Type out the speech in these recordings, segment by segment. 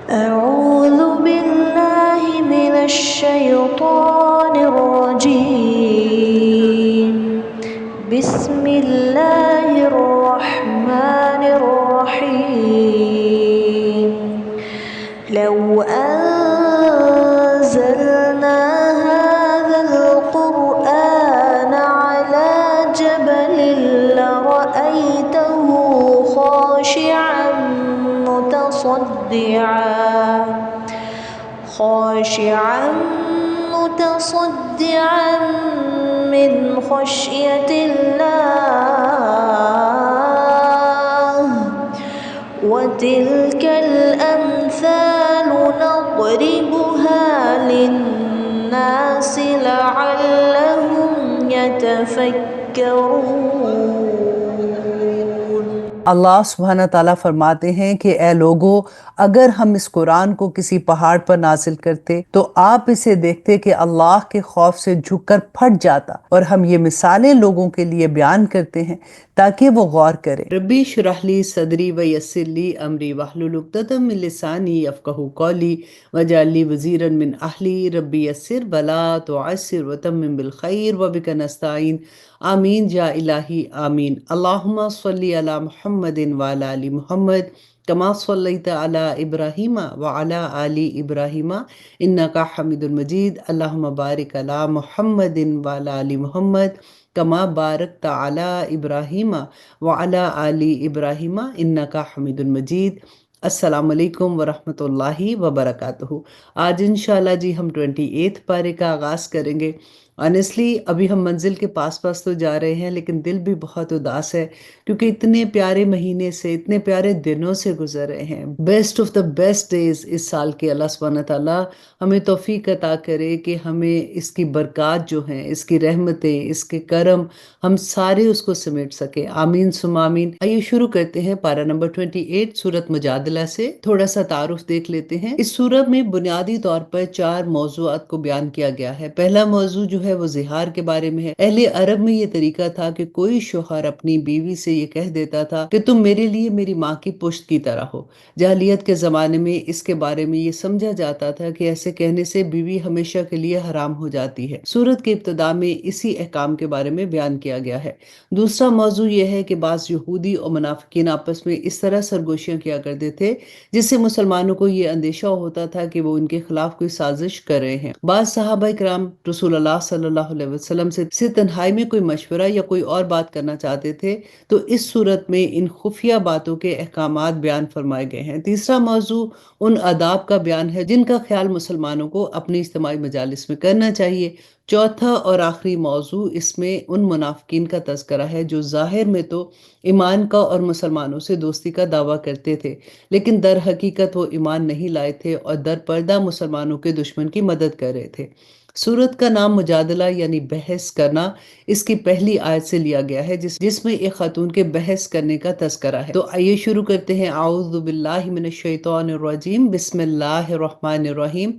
أعوذ بالله من الشيطان الرجيم بسم الله الرحمن الرحيم لو أنزلنا هذا القرآن على جبل لرأيته خاشعا متصدعا من خشية الله وتلك الأمثال نضربها للناس لعلهم يتفكرون۔ اللہ سبحانہ تعالیٰ فرماتے ہیں کہ اے لوگو، اگر ہم اس قرآن کو کسی پہاڑ پر نازل کرتے تو آپ اسے دیکھتے کہ اللہ کے خوف سے جھک کر پھٹ جاتا، اور ہم یہ مثالیں لوگوں کے لیے بیان کرتے ہیں تاکہ وہ غور کرے۔ ربی اشرح لی صدری ویسر لی امری واحلل عقدۃ من لسانی یفقہوا قولی واجعل لی وزیرا من اہلی ربی یسر ولا تعسر وتمم بالخیر وبک نستعین آمین یا الہی آمین۔ اللہم صلی علی محمد وعلی آل محمد کما صلیت علی ابراہیم وعلی آل ابراہیم انکا حمید مجید۔ اللہم بارک علی محمد وعلی آل محمد کما بارکت علی ابراہیم وعلی آل ابراہیم انکا حمید مجید۔ السلام علیکم ورحمۃ اللہ وبرکاتہ۔ آج انشاءاللہ جی ہم 28 پارے کا آغاز کریں گے۔ آنیسٹلی ابھی ہم منزل کے پاس تو جا رہے ہیں، لیکن دل بھی بہت اداس ہے کیونکہ اتنے پیارے مہینے سے، اتنے پیارے دنوں سے گزر رہے ہیں۔ Best of the best days اس سال کے اللہ سبحانہ تعالیٰ ہمیں توفیق عطا کرے کہ ہمیں اس کی برکات جو ہیں، اس کی رحمتیں، اس کے کرم، ہم سارے اس کو سمیٹ سکیں۔ آمین ثم آمین۔ آئیے شروع کرتے ہیں پارہ نمبر 28 سورت مجادلہ سے۔ تھوڑا سا تعارف دیکھ لیتے ہیں۔ اس سورت میں بنیادی طور پر 4 موضوعات کو بیان کیا گیا ہے۔ پہلا موضوع جو ہے وہ زہار کے بارے میں ہے۔ اہل عرب میں یہ طریقہ تھا کہ کوئی شوہر اپنی بیوی سے یہ کہہ دیتا تھا کہ تم میرے لیے میری ماں کی پشت کی طرح ہو۔ جاہلیت کے زمانے میں اس کے بارے میں یہ سمجھا جاتا تھا کہ ایسے کہنے سے بیوی ہمیشہ کے لیے حرام ہو جاتی ہے۔ سورت کے ابتدا میں اسی احکام کے بارے میں بیان کیا گیا ہے۔ دوسرا موضوع یہ ہے کہ بعض یہودی اور منافقین آپس میں اس طرح سرگوشیاں کیا کرتے تھے جس سے مسلمانوں کو یہ اندیشہ ہوتا تھا کہ وہ ان کے خلاف کوئی سازش کر رہے ہیں۔ بعض صحابہ کرام رسول اللہ صلی اللہ علیہ وسلم سے تنہائی میں کوئی مشورہ یا کوئی اور بات کرنا چاہتے تھے تو اس صورت میں ان خفیہ باتوں کے احکامات بیان فرمائے گئے ہیں۔ تیسرا موضوع ان آداب کا بیان ہے جن کا خیال مسلمانوں کو اپنی اجتماعی مجالس میں کرنا چاہیے۔ چوتھا اور آخری موضوع اس میں ان منافقین کا تذکرہ ہے جو ظاہر میں تو ایمان کا اور مسلمانوں سے دوستی کا دعویٰ کرتے تھے، لیکن در حقیقت وہ ایمان نہیں لائے تھے اور در پردہ مسلمانوں کے دشمن کی مدد کر رہے تھے۔ سورت کا نام مجادلہ یعنی بحث کرنا اس کی پہلی آیت سے لیا گیا ہے جس میں ایک خاتون کے بحث کرنے کا تذکرہ ہے۔ تو آئیے شروع کرتے ہیں۔ اعوذ باللہ من الشیطان الرجیم بسم اللہ الرحمن الرحیم۔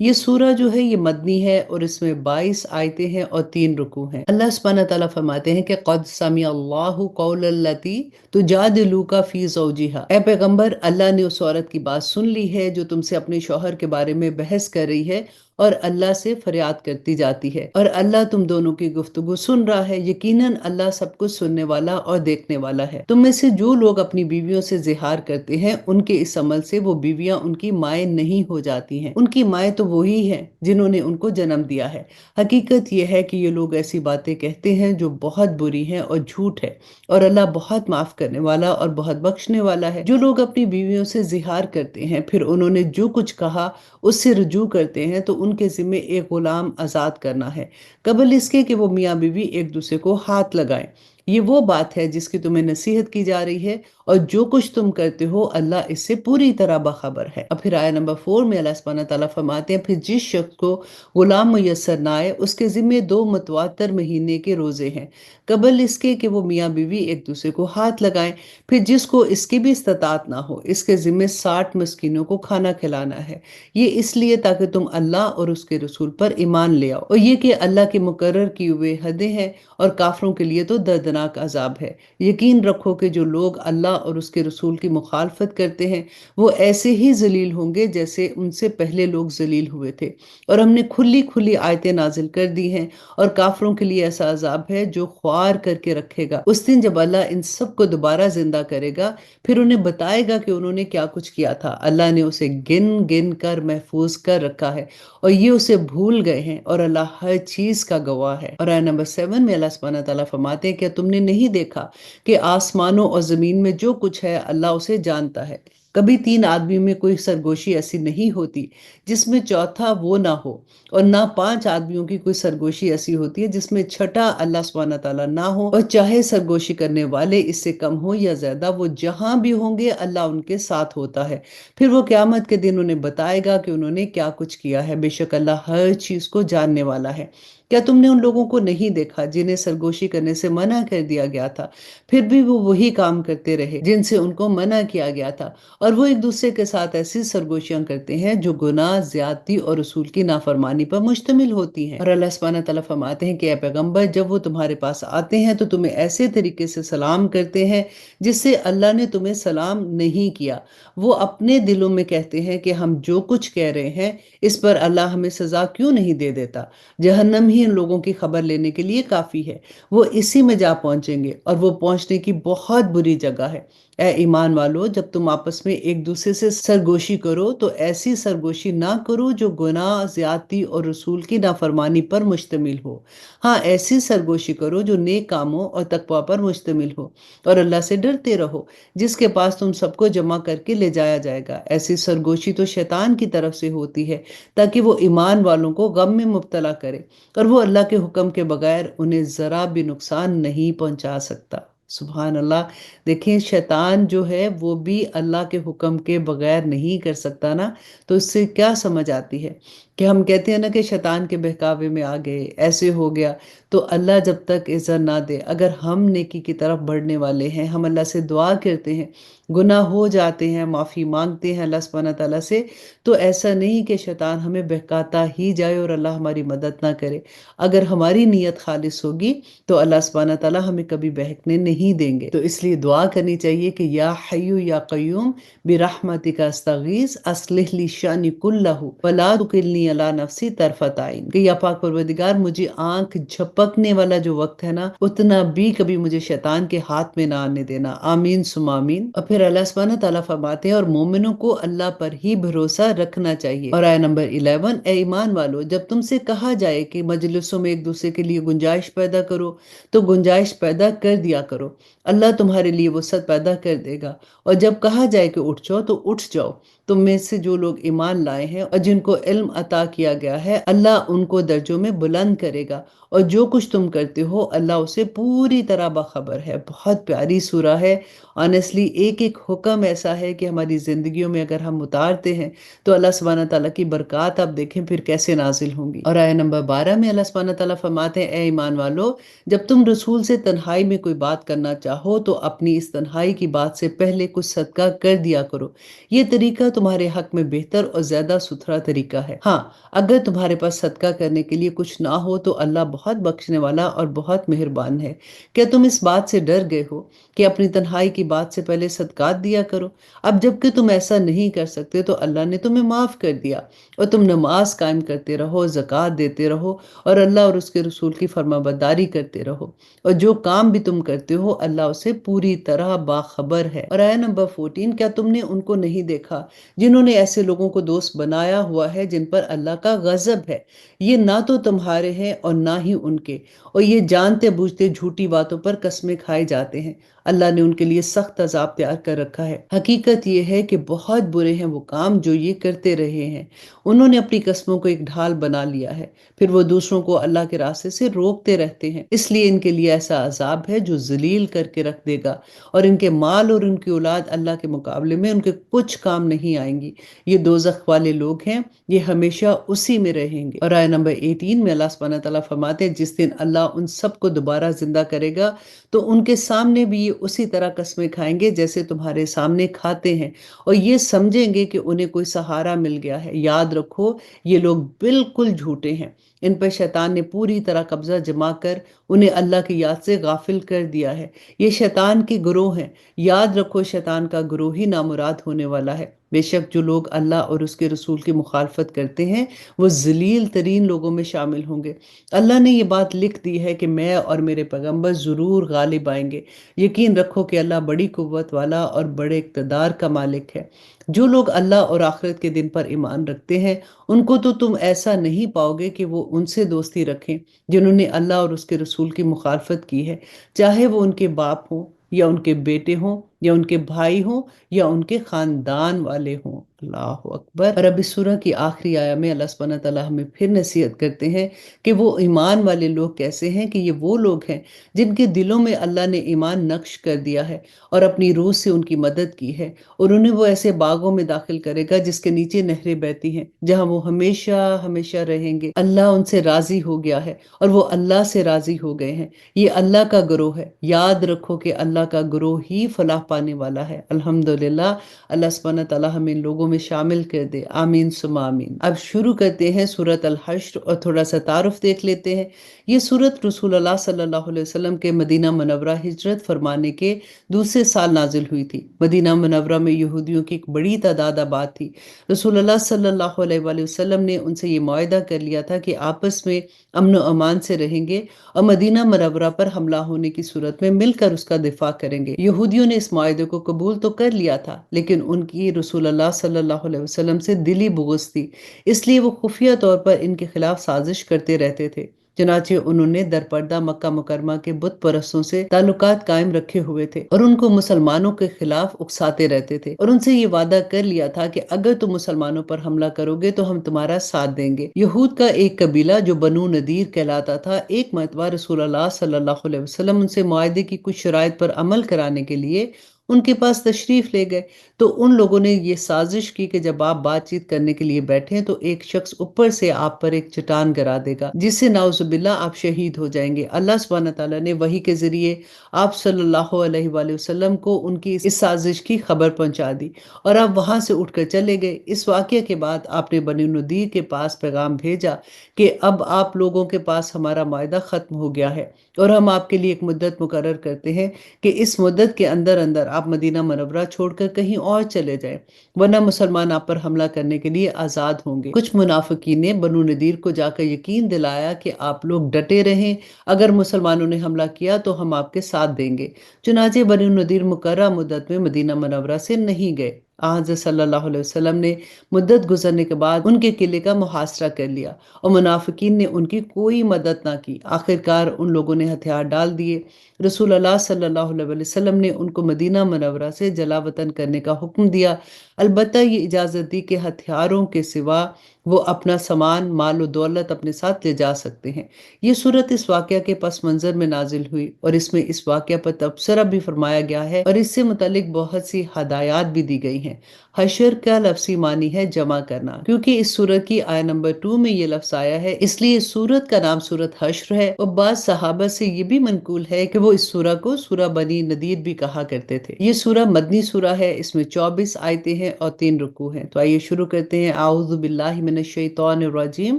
یہ سورہ جو ہے یہ مدنی ہے اور اس میں 22 آیتیں ہیں اور 3 رکوع ہیں۔ اللہ سبحانہ تعالیٰ فرماتے ہیں کہ قد سمع اللہ قول التی تجادلک فی زوجہا۔ اے پیغمبر، اللہ نے اس عورت کی بات سن لی ہے جو تم سے اپنے شوہر کے بارے میں بحث کر رہی ہے اور اللہ سے فریاد کرتی جاتی ہے، اور اللہ تم دونوں کی گفتگو سن رہا ہے۔ یقیناً اللہ سب کچھ سننے والا اور دیکھنے والا ہے۔ تم میں سے جو لوگ اپنی بیویوں سے زہار کرتے ہیں ان کے اس عمل سے وہ بیویاں ان کی مائیں نہیں ہو جاتی ہیں، ان کی مائیں تو وہی ہیں جنہوں نے ان کو جنم دیا ہے۔ حقیقت یہ ہے کہ یہ لوگ ایسی باتیں کہتے ہیں جو بہت بری ہیں اور جھوٹ ہے، اور اللہ بہت معاف کرنے والا اور بہت بخشنے والا ہے۔ جو لوگ اپنی بیویوں سے زہار کرتے ہیں پھر انہوں نے جو کچھ کہا اس سے رجوع کرتے ہیں تو ان کے ذمے ایک غلام آزاد کرنا ہے، قبل اس کے کہ وہ میاں بیوی ایک دوسرے کو ہاتھ لگائیں۔ یہ وہ بات ہے جس کی تمہیں نصیحت کی جا رہی ہے، اور جو کچھ تم کرتے ہو اللہ اس سے پوری طرح باخبر ہے۔ اب پھر آیت نمبر 4 میں اللہ سبحانہ تعالیٰ فرماتے ہیں، پھر جس شخص کو غلام میسر نہ آئے اس کے ذمے 2 متواتر مہینے کے روزے ہیں، قبل اس کے کہ وہ میاں بیوی ایک دوسرے کو ہاتھ لگائیں۔ پھر جس کو اس کی بھی استطاعت نہ ہو اس کے ذمے 60 مسکینوں کو کھانا کھلانا ہے، یہ اس لیے تاکہ تم اللہ اور اس کے رسول پر ایمان لے آؤ، اور یہ کہ اللہ کے مقرر کیے ہوئے حدیں ہیں اور کافروں کے لیے تو دردناک عذاب ہے۔ یقین رکھو کہ جو لوگ اللہ اور اس کے رسول کی مخالفت کرتے ہیں وہ ایسے ہی ذلیل ہوں گے جیسے ان سے پہلے لوگ ذلیل ہوئے تھے، اور ہم نے کھلی کھلی آیتیں نازل کر دی ہیں، اور کافروں کے لیے ایسا عذاب ہے جو خوار کر کے رکھے گا۔ اس دن جب اللہ ان سب کو دوبارہ زندہ کرے گا، پھر انہیں بتائے گا کہ انہوں نے کیا کچھ کیا تھا۔ اللہ نے اسے گن گن کر محفوظ کر رکھا ہے اور یہ اسے بھول گئے ہیں، اور اللہ ہر چیز کا گواہ ہے۔ اور آیت نمبر 7 میں اللہ سبحانہ تعالیٰ فرماتے ہیں، کیا تم نے نہیں دیکھا کہ آسمانوں اور زمین میں جو کچھ ہے اللہ اسے جانتا ہے؟ کبھی 3 آدمیوں میں کوئی سرگوشی ایسی نہیں ہوتی جس میں چوتھا وہ نہ ہو، اور نہ 5 آدمیوں کی کوئی سرگوشی ایسی ہوتی ہے جس میں چھٹا اللہ سبحانہ تعالیٰ نہ ہو، اور چاہے سرگوشی کرنے والے اس سے کم ہو یا زیادہ، وہ جہاں بھی ہوں گے اللہ ان کے ساتھ ہوتا ہے۔ پھر وہ قیامت کے دن انہیں بتائے گا کہ انہوں نے کیا کچھ کیا ہے، بے شک اللہ ہر چیز کو جاننے والا ہے۔ کیا تم نے ان لوگوں کو نہیں دیکھا جنہیں سرگوشی کرنے سے منع کر دیا گیا تھا، پھر بھی وہ وہی کام کرتے رہے جن سے ان کو منع کیا گیا تھا، اور وہ ایک دوسرے کے ساتھ ایسی سرگوشیاں کرتے ہیں جو گناہ، زیادتی اور رسول کی نافرمانی پر مشتمل ہوتی ہیں۔ اور اللہ سبحانہ تعالیٰ فرماتے ہیں کہ اے پیغمبر، جب وہ تمہارے پاس آتے ہیں تو تمہیں ایسے طریقے سے سلام کرتے ہیں جس سے اللہ نے تمہیں سلام نہیں کیا۔ وہ اپنے دلوں میں کہتے ہیں کہ ہم جو کچھ کہہ رہے ہیں اس پر اللہ ہمیں سزا کیوں نہیں دے دیتا؟ جہنم ہی ان لوگوں کی خبر لینے کے لیے کافی ہے، وہ اسی میں جا پہنچیں گے، اور وہ پہنچنے کی بہت بری جگہ ہے۔ اے ایمان والو، جب تم آپس میں ایک دوسرے سے سرگوشی کرو تو ایسی سرگوشی نہ کرو جو گناہ، زیادتی اور رسول کی نافرمانی پر مشتمل ہو۔ ہاں، ایسی سرگوشی کرو جو نیک کاموں اور تقوی پر مشتمل ہو، اور اللہ سے ڈرتے رہو جس کے پاس تم سب کو جمع کر کے لے جایا جائے گا۔ ایسی سرگوشی تو شیطان کی طرف سے ہوتی ہے تاکہ وہ ایمان والوں کو غم میں مبتلا کرے، اور وہ اللہ کے حکم کے بغیر انہیں ذرا بھی نقصان نہیں پہنچا سکتا۔ سبحان اللہ۔ دیکھیں، شیطان جو ہے وہ بھی اللہ کے حکم کے بغیر نہیں کر سکتا نا، تو اس سے کیا سمجھ آتی ہے کہ ہم کہتے ہیں نا کہ شیطان کے بہکاوے میں آ گئے، ایسے ہو گیا، تو اللہ جب تک عزت نہ دے، اگر ہم نیکی کی طرف بڑھنے والے ہیں، ہم اللہ سے دعا کرتے ہیں، گناہ ہو جاتے ہیں، معافی مانگتے ہیں اللہ سبحانہ تعالیٰ سے، تو ایسا نہیں کہ شیطان ہمیں بہکاتا ہی جائے اور اللہ ہماری مدد نہ کرے۔ اگر ہماری نیت خالص ہوگی تو اللہ سبحانہ تعالیٰ ہمیں کبھی بہکنے نہیں دیں گے۔ تو اس لیے دعا کرنی چاہیے کہ یا حیو یا قیوم برحمتک استغیث اصلح لی شأنی کلہ ولا تکلنی الی نفسی طرفۃ عین، کہ یا پاک پروردگار، مجھے آنکھ جھپکنے والا جو وقت ہے نا، اتنا بھی کبھی مجھے شیطان کے ہاتھ میں نہ آنے دینا، آمین ثم آمین۔ اور پھر اللہ سبحانہ تعالیٰ فرماتے ہیں اور مومنوں کو اللہ پر ہی بھروسہ رکھنا چاہیے۔ اور آیت نمبر 11، اے ایمان والو، جب تم سے کہا جائے کہ مجلسوں میں ایک دوسرے کے لیے گنجائش پیدا کرو تو گنجائش پیدا کر دیا کرو، اللہ تمہارے لیے وسعت پیدا کر دے گا۔ اور جب کہا جائے کہ اٹھ جاؤ تو اٹھ جاؤ، تم میں سے جو لوگ ایمان لائے ہیں اور جن کو علم عطا کیا گیا ہے، اللہ ان کو درجوں میں بلند کرے گا، اور جو کچھ تم کرتے ہو اللہ اسے پوری طرح باخبر ہے۔ بہت پیاری سورہ ہے، آنیسٹلی ایک ایک حکم ایسا ہے کہ ہماری زندگیوں میں اگر ہم اتارتے ہیں تو اللہ سبحانہ تعالیٰ کی برکات آپ دیکھیں پھر کیسے نازل ہوں گی۔ اور آیت نمبر 12 میں اللہ سبحانہ تعالیٰ فرماتے ہیں، اے ایمان والو، جب تم رسول سے تنہائی میں کوئی بات کرنا چاہو تو اپنی اس تنہائی کی بات سے پہلے کچھ صدقہ کر دیا کرو، یہ طریقہ تمہارے حق میں بہتر اور زیادہ ستھرا طریقہ ہے۔ ہاں، اگر تمہارے پاس صدقہ کرنے کے لیے کچھ نہ ہو تو اللہ بہت بخشنے والا اور بہت مہربان ہے۔ کیا تم اس بات سے ڈر گئے ہو کہ اپنی تنہائی کی بات سے پہلے صدقات دیا کرو؟ اب جب کہ تم ایسا نہیں کر سکتے تو اللہ نے تمہیں معاف کر دیا، اور تم نماز قائم کرتے رہو، زکوٰۃ دیتے رہو، اور اللہ اور اس کے رسول کی فرما برداری کرتے رہو، اور جو کام بھی تم کرتے ہو اللہ اسے پوری طرح باخبر ہے۔ اور آیت نمبر 14، کیا تم نے ان کو نہیں دیکھا جنہوں نے ایسے لوگوں کو دوست بنایا ہوا ہے جن پر اللہ کا غضب ہے؟ یہ نہ تو تمہارے ہیں اور نہ ہی ان کے، اور یہ جانتے بوجھتے جھوٹی باتوں پر قسمیں کھائے جاتے ہیں۔ اللہ نے ان کے لیے سخت عذاب تیار کر رکھا ہے۔ حقیقت یہ ہے کہ بہت برے ہیں وہ کام جو یہ کرتے رہے ہیں۔ انہوں نے اپنی قسموں کو ایک ڈھال بنا لیا ہے، پھر وہ دوسروں کو اللہ کے راستے سے روکتے رہتے ہیں، اس لیے ان کے لیے ایسا عذاب ہے جو ذلیل کر کے رکھ دے گا، اور ان کے مال اور ان کی اولاد اللہ کے مقابلے میں ان کے کچھ کام نہیں نہیں آئیں گی۔ یہ دوزخ والے لوگ ہیں، یہ ہمیشہ اسی میں رہیں گے۔ اور آیت نمبر 18 میں اللہ سبحانہ تعالیٰ فرماتے ہیں جس دن اللہ ان سب کو دوبارہ زندہ کرے گا تو ان کے سامنے بھی یہ اسی طرح قسمیں کھائیں گے جیسے تمہارے سامنے کھاتے ہیں، اور یہ سمجھیں گے کہ انہیں کوئی سہارا مل گیا ہے۔ یاد رکھو یہ لوگ بالکل جھوٹے ہیں، ان پر شیطان نے پوری طرح قبضہ جما کر انہیں اللہ کی یاد سے غافل کر دیا ہے۔ یہ شیطان کے گروہ ہیں، یاد رکھو شیطان کا گروہ ہی نامراد ہونے والا ہے۔ بے شک جو لوگ اللہ اور اس کے رسول کی مخالفت کرتے ہیں وہ ذلیل ترین لوگوں میں شامل ہوں گے۔ اللہ نے یہ بات لکھ دی ہے کہ میں اور میرے پیغمبر ضرور غالب آئیں گے۔ یقین رکھو کہ اللہ بڑی قوت والا اور بڑے اقتدار کا مالک ہے۔ جو لوگ اللہ اور آخرت کے دن پر ایمان رکھتے ہیں ان کو تو تم ایسا نہیں پاؤ گے کہ وہ ان سے دوستی رکھیں جنہوں نے اللہ اور اس کے رسول کی مخالفت کی ہے، چاہے وہ ان کے باپ ہوں یا ان کے بیٹے ہوں یا ان کے بھائی ہوں یا ان کے خاندان والے ہوں۔ اللہ اکبر۔ اور اب اس سورہ کی آخری آیہ میں اللہ سبحانہ تعالیٰ ہمیں پھر نصیحت کرتے ہیں کہ وہ ایمان والے لوگ کیسے ہیں، کہ یہ وہ لوگ ہیں جن کے دلوں میں اللہ نے ایمان نقش کر دیا ہے اور اپنی روح سے ان کی مدد کی ہے، اور انہیں وہ ایسے باغوں میں داخل کرے گا جس کے نیچے نہریں بہتی ہیں، جہاں وہ ہمیشہ ہمیشہ رہیں گے۔ اللہ ان سے راضی ہو گیا ہے اور وہ اللہ سے راضی ہو گئے ہیں۔ یہ اللہ کا گروہ ہے، یاد رکھو کہ اللہ کا گروہ ہی فلاح پانے والا ہے۔ الحمدللہ، اللہ سبحانہ تعالیٰ ہمیں ان لوگوں میں شامل کر دے، آمین ثم آمین۔ اب شروع کرتے ہیں سورۃ الحشر اور تھوڑا سا تعارف دیکھ لیتے ہیں۔ یہ سورت رسول اللہ صلی اللہ علیہ وسلم کے مدینہ منورہ ہجرت فرمانے کے دوسرے سال نازل ہوئی تھی۔ مدینہ منورہ میں یہودیوں کی ایک بڑی تعداد آباد تھی۔ رسول اللہ صلی اللہ علیہ وآلہ وسلم نے ان سے یہ معاہدہ کر لیا تھا کہ آپس میں امن و امان سے رہیں گے اور مدینہ منورہ پر حملہ ہونے کی صورت میں مل کر اس کا دفاع کریں گے۔ یہودیوں نے اس معاہدے کو قبول تو کر لیا تھا لیکن ان کی رسول اللہ صلی اللہ علیہ وسلم سے دلی بغض تھی، اس لیے وہ خفیہ طور پر ان کے خلاف سازش کرتے رہتے تھے۔ چنانچہ انہوں نے درپردہ مکہ مکرمہ کے بت پرستوں سے تعلقات قائم رکھے ہوئے تھے اور ان کو مسلمانوں کے خلاف اکساتے رہتے تھے، اور ان سے یہ وعدہ کر لیا تھا کہ اگر تم مسلمانوں پر حملہ کرو گے تو ہم تمہارا ساتھ دیں گے۔ یہود کا ایک قبیلہ جو بنو نذیر کہلاتا تھا، ایک مرتبہ رسول اللہ صلی اللہ علیہ وسلم ان سے معاہدے کی کچھ شرائط پر عمل کرانے کے لیے ان کے پاس تشریف لے گئے، تو ان لوگوں نے یہ سازش کی کہ جب آپ بات چیت کرنے کے لیے بیٹھیں تو ایک شخص اوپر سے آپ پر ایک چٹان گرا دے گا جس سے نعوذ باللہ آپ شہید ہو جائیں گے۔ اللہ سبحانہ تعالیٰ نے وحی کے ذریعے آپ صلی اللہ علیہ وآلہ وسلم کو ان کی اس سازش کی خبر پہنچا دی اور آپ وہاں سے اٹھ کر چلے گئے۔ اس واقعے کے بعد آپ نے بنی نذیر کے پاس پیغام بھیجا کہ اب آپ لوگوں کے پاس ہمارا معاہدہ ختم ہو گیا ہے اور ہم آپ کے لیے ایک مدت مقرر کرتے ہیں کہ اس مدت کے اندر اندر آپ مدینہ منورہ چھوڑ کر کہیں اور چلے جائیں، ورنہ مسلمان آپ پر حملہ کرنے کے لیے آزاد ہوں گے۔ کچھ منافقین نے بنو نذیر کو جا کر یقین دلایا کہ آپ لوگ ڈٹے رہیں، اگر مسلمانوں نے حملہ کیا تو ہم آپ کے ساتھ دیں گے۔ چنانچہ بنو نذیر مقررہ مدت میں مدینہ منورہ سے نہیں گئے۔ حضرت صلی اللہ علیہ وسلم نے مدت گزرنے کے بعد ان کے قلعے کا محاصرہ کر لیا اور منافقین نے ان کی کوئی مدد نہ کی۔ آخرکار ان لوگوں نے ہتھیار ڈال دیے۔ رسول اللہ صلی اللہ علیہ وسلم نے ان کو مدینہ منورہ سے جلا وطن کرنے کا حکم دیا، البتہ یہ اجازت دی کہ ہتھیاروں کے سوا وہ اپنا سامان، مال و دولت اپنے ساتھ لے جا سکتے ہیں۔ یہ صورت اس واقعہ کے پس منظر میں نازل ہوئی اور اس میں اس واقعہ پر تبصرہ بھی فرمایا گیا ہے اور اس سے متعلق بہت سی ہدایات بھی دی گئی ہیں۔ حشر کا لفظی معنی ہے جمع کرنا، کیونکہ اس سورت کی آیہ نمبر 2 میں یہ لفظ آیا ہے اس لیے اس سورت کا نام سورت حشر ہے، اور بعض صحابہ سے یہ بھی منقول ہے کہ وہ اس سورہ کو سورہ بنی نذیر بھی کہا کرتے تھے۔ یہ سورہ مدنی سورہ ہے، اس میں 24 آیتیں ہیں اور 3 رکوع ہیں۔ تو آئیے شروع کرتے ہیں۔ اعوذ باللہ من الشیطان الرجیم،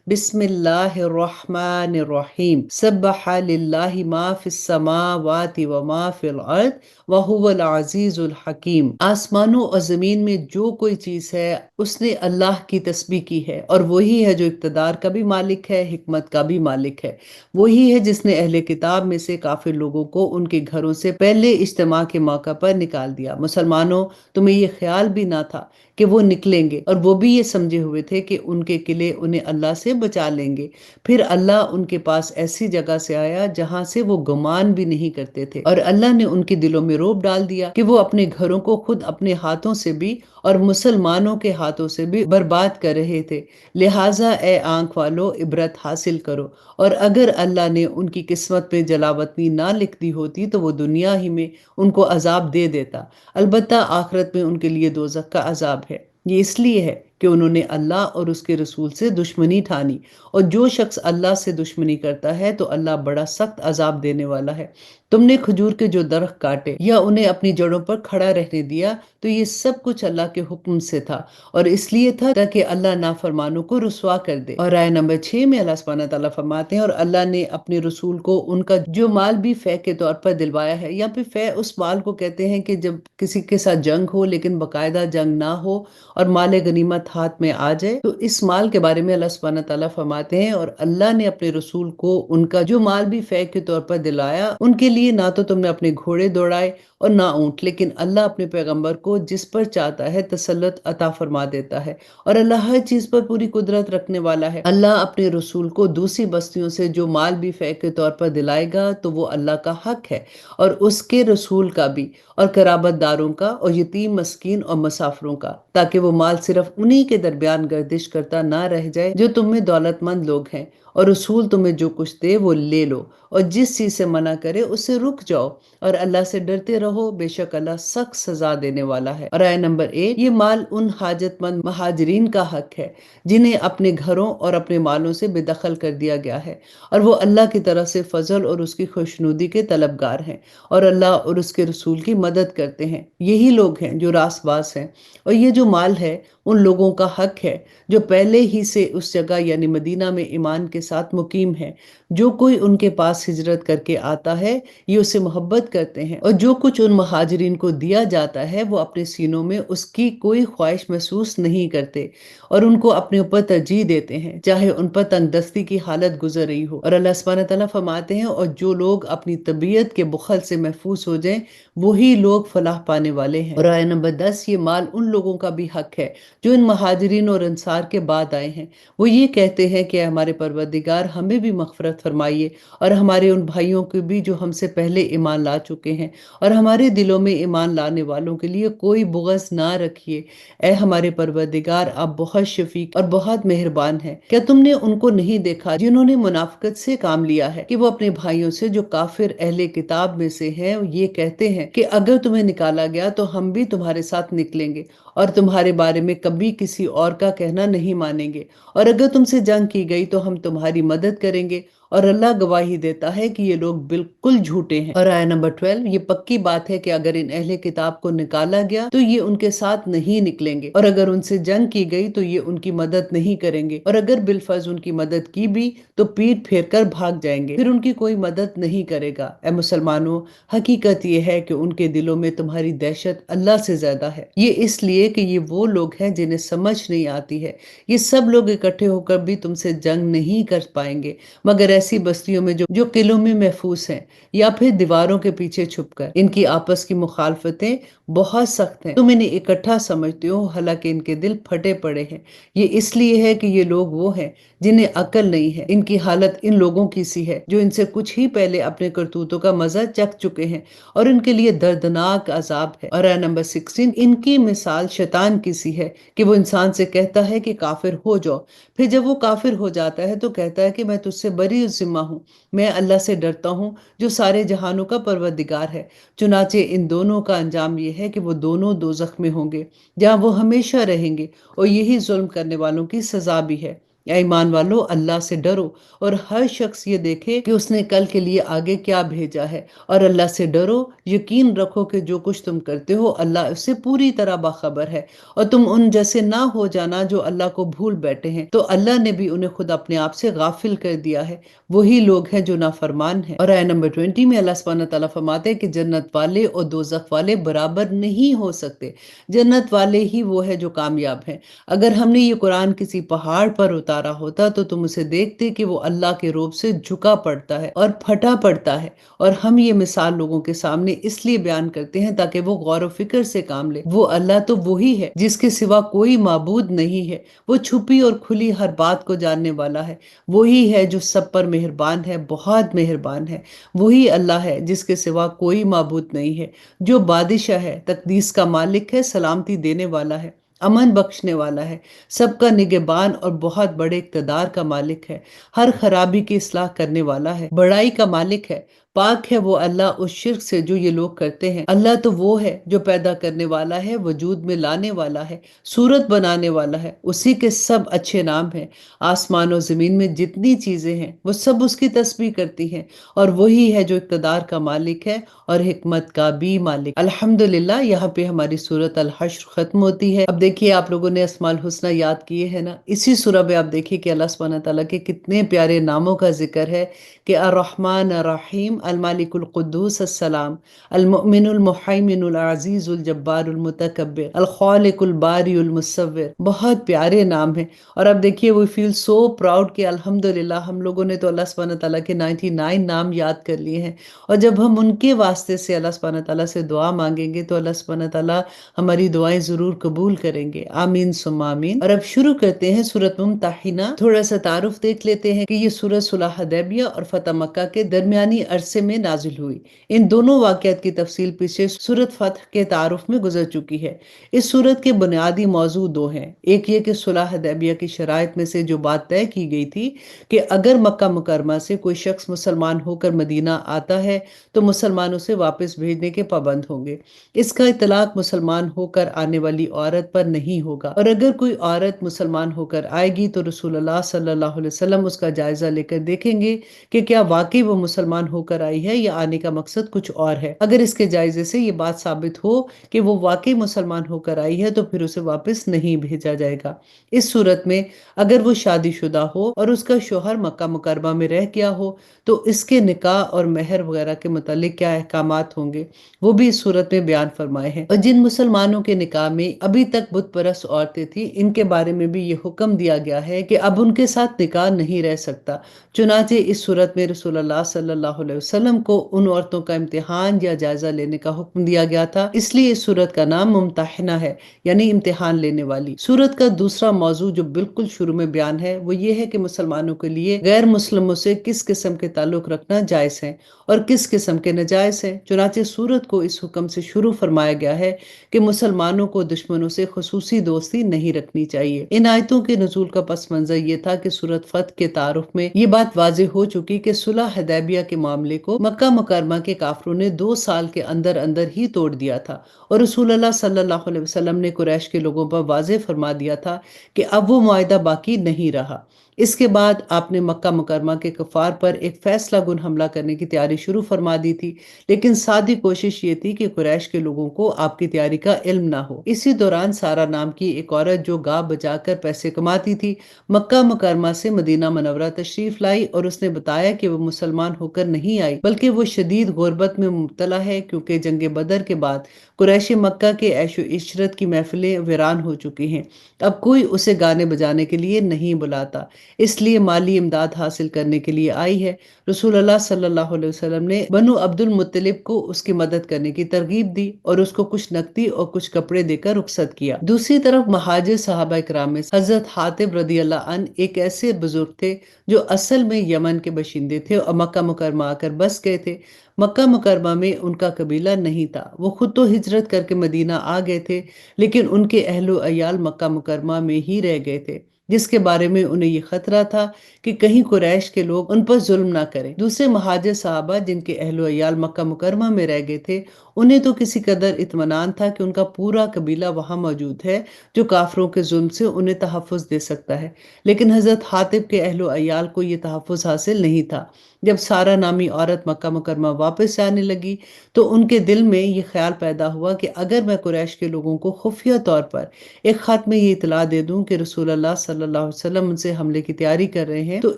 بسم اللہ الرحمن الرحیم، سبح للہ ما فی السماوات وما فی الارض وہو العزیز الحکیم۔ آسمانوں اور زمین میں جو کوئی چیز ہے اس نے اللہ کی تسبیح کی ہے، اور وہی ہے جو اقتدار کا بھی مالک ہے، حکمت کا بھی مالک ہے۔ وہی ہے جس نے اہل کتاب میں سے کافر لوگوں کو ان کے گھروں سے پہلے اجتماع کے موقع پر نکال دیا۔ مسلمانوں، تمہیں یہ خیال بھی نہ تھا کہ وہ نکلیں گے، اور وہ بھی یہ سمجھے ہوئے تھے کہ ان کے قلعے انہیں اللہ سے بچا لیں گے۔ پھر اللہ ان کے پاس ایسی جگہ سے آیا جہاں سے وہ گمان بھی نہیں کرتے تھے، اور اللہ نے ان کے دلوں میں رعب ڈال دیا کہ وہ اپنے گھروں کو خود اپنے ہاتھوں سے بھی اور مسلمانوں کے ہاتھوں سے بھی برباد کر رہے تھے۔ لہٰذا اے آنکھ والو، عبرت حاصل کرو، اور اگر اللہ نے ان کی قسمت میں جلاوطنی نہ لکھ دی ہوتی تو وہ دنیا ہی میں ان کو عذاب دے دیتا، البتہ آخرت میں ان کے لیے دوزخ کا عذاب ہے۔ یہ اس لیے ہے کہ انہوں نے اللہ اور اس کے رسول سے دشمنی ٹھانی، اور جو شخص اللہ سے دشمنی کرتا ہے تو اللہ بڑا سخت عذاب دینے والا ہے۔ تم نے کھجور کے جو درخت کاٹے یا انہیں اپنی جڑوں پر کھڑا رہنے دیا تو یہ سب کچھ اللہ کے حکم سے تھا، اور اس لیے تھا تاکہ اللہ نافرمانوں کو رسوا کر دے۔ اور آیہ نمبر 6 میں اللہ سبحانہ تعالیٰ فرماتے ہیں، اور اللہ نے اپنے رسول کو ان کا جو مال بھی فے کے طور پر دلوایا ہے، یا پھر فے اس مال کو کہتے ہیں کہ جب کسی کے ساتھ جنگ ہو لیکن باقاعدہ جنگ نہ ہو اور مال غنیمت ہاتھ میں آ جائے، تو اس مال کے بارے میں اللہ سبحانہ تعالیٰ فرماتے ہیں، اور اللہ نے اپنے رسول کو ان کا جو مال بھی فے کے طور پر دلایا، ان کے لیے نہ تو تم نے اپنے گھوڑے دوڑائے اور نہ اونٹ، لیکن اللہ اپنے پیغمبر کو جس پر چاہتا ہے تسلط عطا فرما دیتا ہے، اور اللہ ہر چیز پر پوری قدرت رکھنے والا ہے۔ اللہ اپنے رسول کو دوسری بستیوں سے جو مال بھی فے کے طور پر دلائے گا تو وہ اللہ کا حق ہے، اور اس کے رسول کا بھی، اور قرابت داروں کا، اور یتیم مسکین اور مسافروں کا، تاکہ وہ مال صرف انہی کے درمیان گردش کرتا نہ رہ جائے جو تم میں دولت مند لوگ ہیں، اور رسول تمہیں جو کچھ دے وہ لے لو، اور جس چیز سے منع کرے اس سے رک جاؤ، اور اللہ سے ڈرتے رہو، بے شک اللہ سخت سزا دینے والا ہے۔ اور آیہ نمبر 1، یہ مال ان حاجت مند مہاجرین کا حق ہے جنہیں اپنے گھروں اور اپنے مالوں سے بے دخل کر دیا گیا ہے، اور وہ اللہ کی طرف سے فضل اور اس کی خوشنودی کے طلبگار ہیں، اور اللہ اور اس کے رسول کی مدد کرتے ہیں۔ یہی لوگ ہیں جو راست باز ہیں، اور یہ جو مال ہے ان لوگوں کا حق ہے جو پہلے ہی سے اس جگہ یعنی مدینہ میں ایمان کے ساتھ مقیم ہے۔ جو کوئی ان کے پاس ہجرت کر کے آتا ہے یہ اسے محبت کرتے ہیں، اور جو کچھ ان مہاجرین کو دیا جاتا ہے وہ اپنے سینوں میں اس کی کوئی خواہش محسوس نہیں کرتے، اور ان کو اپنے اوپر ترجیح دیتے ہیں چاہے ان پر تنگ دستی کی حالت گزر رہی ہو۔ اور اللہ سبحانہ تعالیٰ فرماتے ہیں، اور جو لوگ اپنی طبیعت کے بخل سے محفوظ ہو جائیں وہی لوگ فلاح پانے والے ہیں۔ اور آیہ نمبر 10، یہ مال ان لوگوں کا بھی حق ہے جو ان مہاجرین اور انصار کے بعد آئے ہیں، وہ یہ کہتے ہیں کہ اے ہمارے پروردگار ہمیں بھی مغفرت فرمائیے، اور ہمارے ان بھائیوں کو بھی جو ہم سے پہلے ایمان لا چکے ہیں، اور ہمارے دلوں میں ایمان لانے والوں کے لیے کوئی بغض نہ رکھیے، اے ہمارے پروردگار آپ بہت شفیق اور بہت مہربان ہیں۔ کیا تم نے ان کو نہیں دیکھا جنہوں نے منافقت سے کام لیا ہے کہ وہ اپنے بھائیوں سے جو کافر اہل کتاب میں سے ہیں یہ کہتے ہیں کہ اگر تمہیں نکالا گیا تو ہم بھی تمہارے ساتھ نکلیں گے، اور تمہارے بارے میں کبھی کسی اور کا کہنا نہیں مانیں گے، اور اگر تم سے جنگ کی گئی تو ہم تمہاری مدد کریں گے، اور اللہ گواہی دیتا ہے کہ یہ لوگ بالکل جھوٹے ہیں۔ اور آیہ نمبر 12، یہ پکی بات ہے کہ اگر ان اہل کتاب کو نکالا گیا تو یہ ان کے ساتھ نہیں نکلیں گے، اور اگر ان سے جنگ کی گئی تو یہ ان کی مدد نہیں کریں گے، اور اگر بالفرض ان کی مدد کی بھی تو پیٹ پھیر کر بھاگ جائیں گے، پھر ان کی کوئی مدد نہیں کرے گا۔ اے مسلمانوں، حقیقت یہ ہے کہ ان کے دلوں میں تمہاری دہشت اللہ سے زیادہ ہے، یہ اس لیے کہ یہ وہ لوگ ہیں جنہیں سمجھ نہیں آتی ہے۔ یہ سب لوگ اکٹھے ہو کر بھی تم سے جنگ نہیں کر پائیں گے مگر ایسی بستیوں میں جو قلعوں میں محفوظ ہیں، یا پھر دیواروں کے پیچھے چھپ کر۔ ان کی آپس کی مخالفتیں بہت سخت ہیں، تم انہیں اکٹھا سمجھتے ہو حالانکہ ان کے دل پھٹے پڑے ہیں۔ یہ اس لیے ہے کہ یہ لوگ وہ ہیں جنہیں عقل نہیں ہے۔ ان کی حالت ان لوگوں کی سی ہے جو ان سے کچھ ہی پہلے اپنے کرتوتوں کا مزہ چکھ چکے ہیں، اور ان کے لیے دردناک عذاب ہے۔ اور آیہ نمبر 16، ان کی مثال شیطان کی سی ہے کہ وہ انسان سے کہتا ہے کہ کافر ہو جاؤ، پھر جب وہ کافر ہو جاتا ہے تو کہتا ہے کہ میں تجھ سے بری ذمہ ہوں، میں اللہ سے ڈرتا ہوں جو سارے جہانوں کا پروردگار ہے۔ چنانچہ ان دونوں کا انجام یہ ہے کہ وہ دونوں دوزخ میں ہوں گے جہاں وہ ہمیشہ رہیں گے، اور یہی ظلم کرنے والوں کی سزا بھی ہے۔ اے ایمان والو، اللہ سے ڈرو، اور ہر شخص یہ دیکھے کہ اس نے کل کے لیے آگے کیا بھیجا ہے، اور اللہ سے ڈرو، یقین رکھو کہ جو کچھ تم کرتے ہو اللہ اس سے پوری طرح باخبر ہے، اور تم ان جیسے نہ ہو جانا جو اللہ کو بھول بیٹھے ہیں، تو اللہ نے بھی انہیں خود اپنے آپ سے غافل کر دیا ہے، وہی لوگ ہیں جو نافرمان ہیں۔ اور آیہ نمبر 20 میں اللہ سبحانہ تعالیٰ فرماتے ہیں کہ جنت والے اور دوزخ والے برابر نہیں ہو سکتے، جنت والے ہی وہ ہے جو کامیاب ہیں۔ اگر ہم نے یہ قرآن کسی پہاڑ پر اتارا ہوتا تو تم اسے دیکھتے کہ وہ اللہ کے روب سے جھکا پڑتا ہے اور پھٹا پڑتا ہے، اور ہم یہ مثال لوگوں کے سامنے اس لیے بیان کرتے ہیں تاکہ وہ غور و فکر سے کام لے۔ وہ اللہ تو وہی ہے جس کے سوا کوئی معبود نہیں ہے، وہ چھپی اور کھلی ہر بات کو جاننے والا ہے، وہی ہے جو سب پر مہربان ہے، بہت مہربان ہے۔ وہی اللہ ہے جس کے سوا کوئی معبود نہیں ہے، جو بادشاہ ہے، تقدیس کا مالک ہے، سلامتی دینے والا ہے، امن بخشنے والا ہے، سب کا نگہبان اور بہت بڑے اقتدار کا مالک ہے، ہر خرابی کی اصلاح کرنے والا ہے، بڑائی کا مالک ہے، پاک ہے وہ اللہ اس شرک سے جو یہ لوگ کرتے ہیں۔ اللہ تو وہ ہے جو پیدا کرنے والا ہے، وجود میں لانے والا ہے، صورت بنانے والا ہے، اسی کے سب اچھے نام ہیں۔ آسمان و زمین میں جتنی چیزیں ہیں وہ سب اس کی تسبیح کرتی ہیں، اور وہی ہے جو اقتدار کا مالک ہے اور حکمت کا بھی مالک۔ الحمدللہ، یہاں پہ ہماری سورت الحشر ختم ہوتی ہے۔ اب دیکھیے، آپ لوگوں نے اسماء الحسنی یاد کیے ہیں نا، اسی سورہ میں آپ دیکھیے کہ اللہ سبحانہ تعالیٰ کے کتنے پیارے ناموں کا ذکر ہے کہ الرحمن الرحیم، المالک القدوس السلام، المؤمن المحیمن العزیز الجبار المتکبر، الخالق الباری المصور۔ بہت پیارے نام ہیں، اور اب دیکھیے وی فیل سو پراؤڈ کہ الحمدللہ ہم لوگوں نے تو اللہ سبحانہ تعالیٰ کے 99 نام یاد کر لیے ہیں، اور جب ہم ان کے واسطے سے اللہ سبحانہ تعالیٰ سے دعا مانگیں گے تو اللہ سبحانہ تعالیٰ ہماری دعائیں ضرور قبول کریں گے۔ آمین ثم آمین۔ اور اب شروع کرتے ہیں سورۃ ممتحنہ۔ تھوڑا سا تعارف دیکھ لیتے ہیں کہ یہ سورۃ صلح حدیبیہ اور فتح مکہ کے درمیانی عرصے میں نازل ہوئی۔ ان دونوں واقعات کی تفصیل پیچھے سورۃ فتح کے تعارف میں گزر چکی ہے۔ اس سورت کے بنیادی موضوع دو ہیں، ایک یہ کہ صلح حدیبیہ کی شرائط میں سے جو بات طے کی گئی تھی کہ اگر مکہ مکرمہ سے کوئی شخص مسلمان ہو کر مدینہ آتا ہے تو مسلمانوں سے واپس بھیجنے کے پابند ہوں گے۔ اس کا اطلاق مسلمان ہو کر آنے والی عورت پر نہیں ہوگا، اور اگر کوئی عورت مسلمان ہو کر آئے گی تو رسول اللہ صلی اللہ علیہ وسلم اس کا جائزہ لے کر دیکھیں گے کہ کیا واقعی وہ مسلمان ہو کر آئی ہے یا آنے کا مقصد کچھ اور ہے۔ اگر اس کے جائزے سے یہ بات ثابت ہو کہ وہ واقعی مسلمان ہو کر آئی ہے تو پھر اسے واپس نہیں بھیجا جائے گا۔ اس صورت میں اگر وہ شادی شدہ ہو اور اس کا شوہر مکہ مکرمہ میں رہ گیا ہو تو اس کے نکاح اور مہر وغیرہ کے متعلق کیا احکامات ہوں گے وہ بھی اس صورت میں بیان فرمائے ہیں۔ اور جن مسلمانوں کے نکاح میں ابھی تک بت پرست عورتیں تھیں، ان کے بارے میں بھی یہ حکم دیا گیا ہے کہ اب ان کے ساتھ نکاح نہیں رہ سکتا۔ چنانچہ اس صورت میں رسول اللہ صلی اللہ علیہ وسلم کو ان عورتوں کا امتحان یا جائزہ لینے کا حکم دیا گیا تھا، اس لیے اس صورت کا نام ممتحنہ ہے، یعنی امتحان لینے والی۔ صورت کا دوسرا موضوع جو بالکل شروع میں بیان ہے وہ یہ ہے کہ مسلمانوں کے لیے غیر مسلموں سے کس قسم کے تعلق رکھنا جائز ہے اور کس قسم کے ناجائز ہیں۔ چنانچہ سورت کو اس حکم سے شروع فرمایا گیا ہے کہ مسلمانوں کو دشمنوں سے خصوصی دوستی نہیں رکھنی چاہیے۔ ان آیتوں کے نزول کا پس منظر یہ تھا کہ سورت فتح کے تعارف میں یہ بات واضح ہو چکی کہ صلح حدیبیہ کے معاملے کو مکہ مکرمہ کے کافروں نے 2 سال کے اندر اندر ہی توڑ دیا تھا، اور رسول اللہ صلی اللہ علیہ وسلم نے قریش کے لوگوں پر واضح فرما دیا تھا کہ اب وہ معاہدہ باقی نہیں رہا۔ اس کے بعد آپ نے مکہ مکرمہ کے کفار پر ایک فیصلہ کن حملہ کرنے کی تیاری شروع فرما دی تھی، لیکن سادی کوشش یہ تھی کہ قریش کے لوگوں کو آپ کی تیاری کا علم نہ ہو۔ اسی دوران سارا نام کی ایک عورت جو گاہ بجا کر پیسے کماتی تھی، مکہ مکرمہ سے مدینہ منورہ تشریف لائی، اور اس نے بتایا کہ وہ مسلمان ہو کر نہیں آئی بلکہ وہ شدید غربت میں مبتلا ہے، کیونکہ جنگ بدر کے بعد قریش مکہ کے عیش و عشرت کی محفلیں ویران ہو چکی ہیں۔ اب کوئی اسے گانے بجانے کے لیے نہیں بلاتا، اس لیے مالی امداد حاصل کرنے کے لیے آئی ہے۔ رسول اللہ صلی اللہ علیہ وسلم نے بنو عبد المطلب کو اس کی مدد کرنے کی ترغیب دی اور اس کو کچھ نقدی اور کچھ کپڑے دے کر رخصت کیا۔ دوسری طرف مہاجر صحابہ کرام میں حضرت حاتب رضی اللہ عنہ ایک ایسے بزرگ تھے جو اصل میں یمن کے باشندے تھے اور مکہ مکرمہ آ کر بس گئے تھے۔ مکہ مکرمہ میں ان کا قبیلہ نہیں تھا، وہ خود تو ہجرت کر کے مدینہ آ گئے تھے، لیکن ان کے اہل و عیال مکہ مکرمہ میں ہی رہ گئے تھے، جس کے بارے میں انہیں یہ خطرہ تھا کہ کہیں قریش کے لوگ ان پر ظلم نہ کریں۔ دوسرے مہاجر صحابہ جن کے اہل و عیال مکہ مکرمہ میں رہ گئے تھے، انہیں تو کسی قدر اطمینان تھا کہ ان کا پورا قبیلہ وہاں موجود ہے جو کافروں کے ظلم سے انہیں تحفظ دے سکتا ہے، لیکن حضرت حاتب کے اہل و عیال کو یہ تحفظ حاصل نہیں تھا۔ جب سارا نامی عورت مکہ مکرمہ واپس جانے لگی تو ان کے دل میں یہ خیال پیدا ہوا کہ اگر میں قریش کے لوگوں کو خفیہ طور پر ایک خط میں یہ اطلاع دے دوں کہ رسول اللہ صلی اللہ علیہ وسلم ان سے حملے کی تیاری کر رہے ہیں تو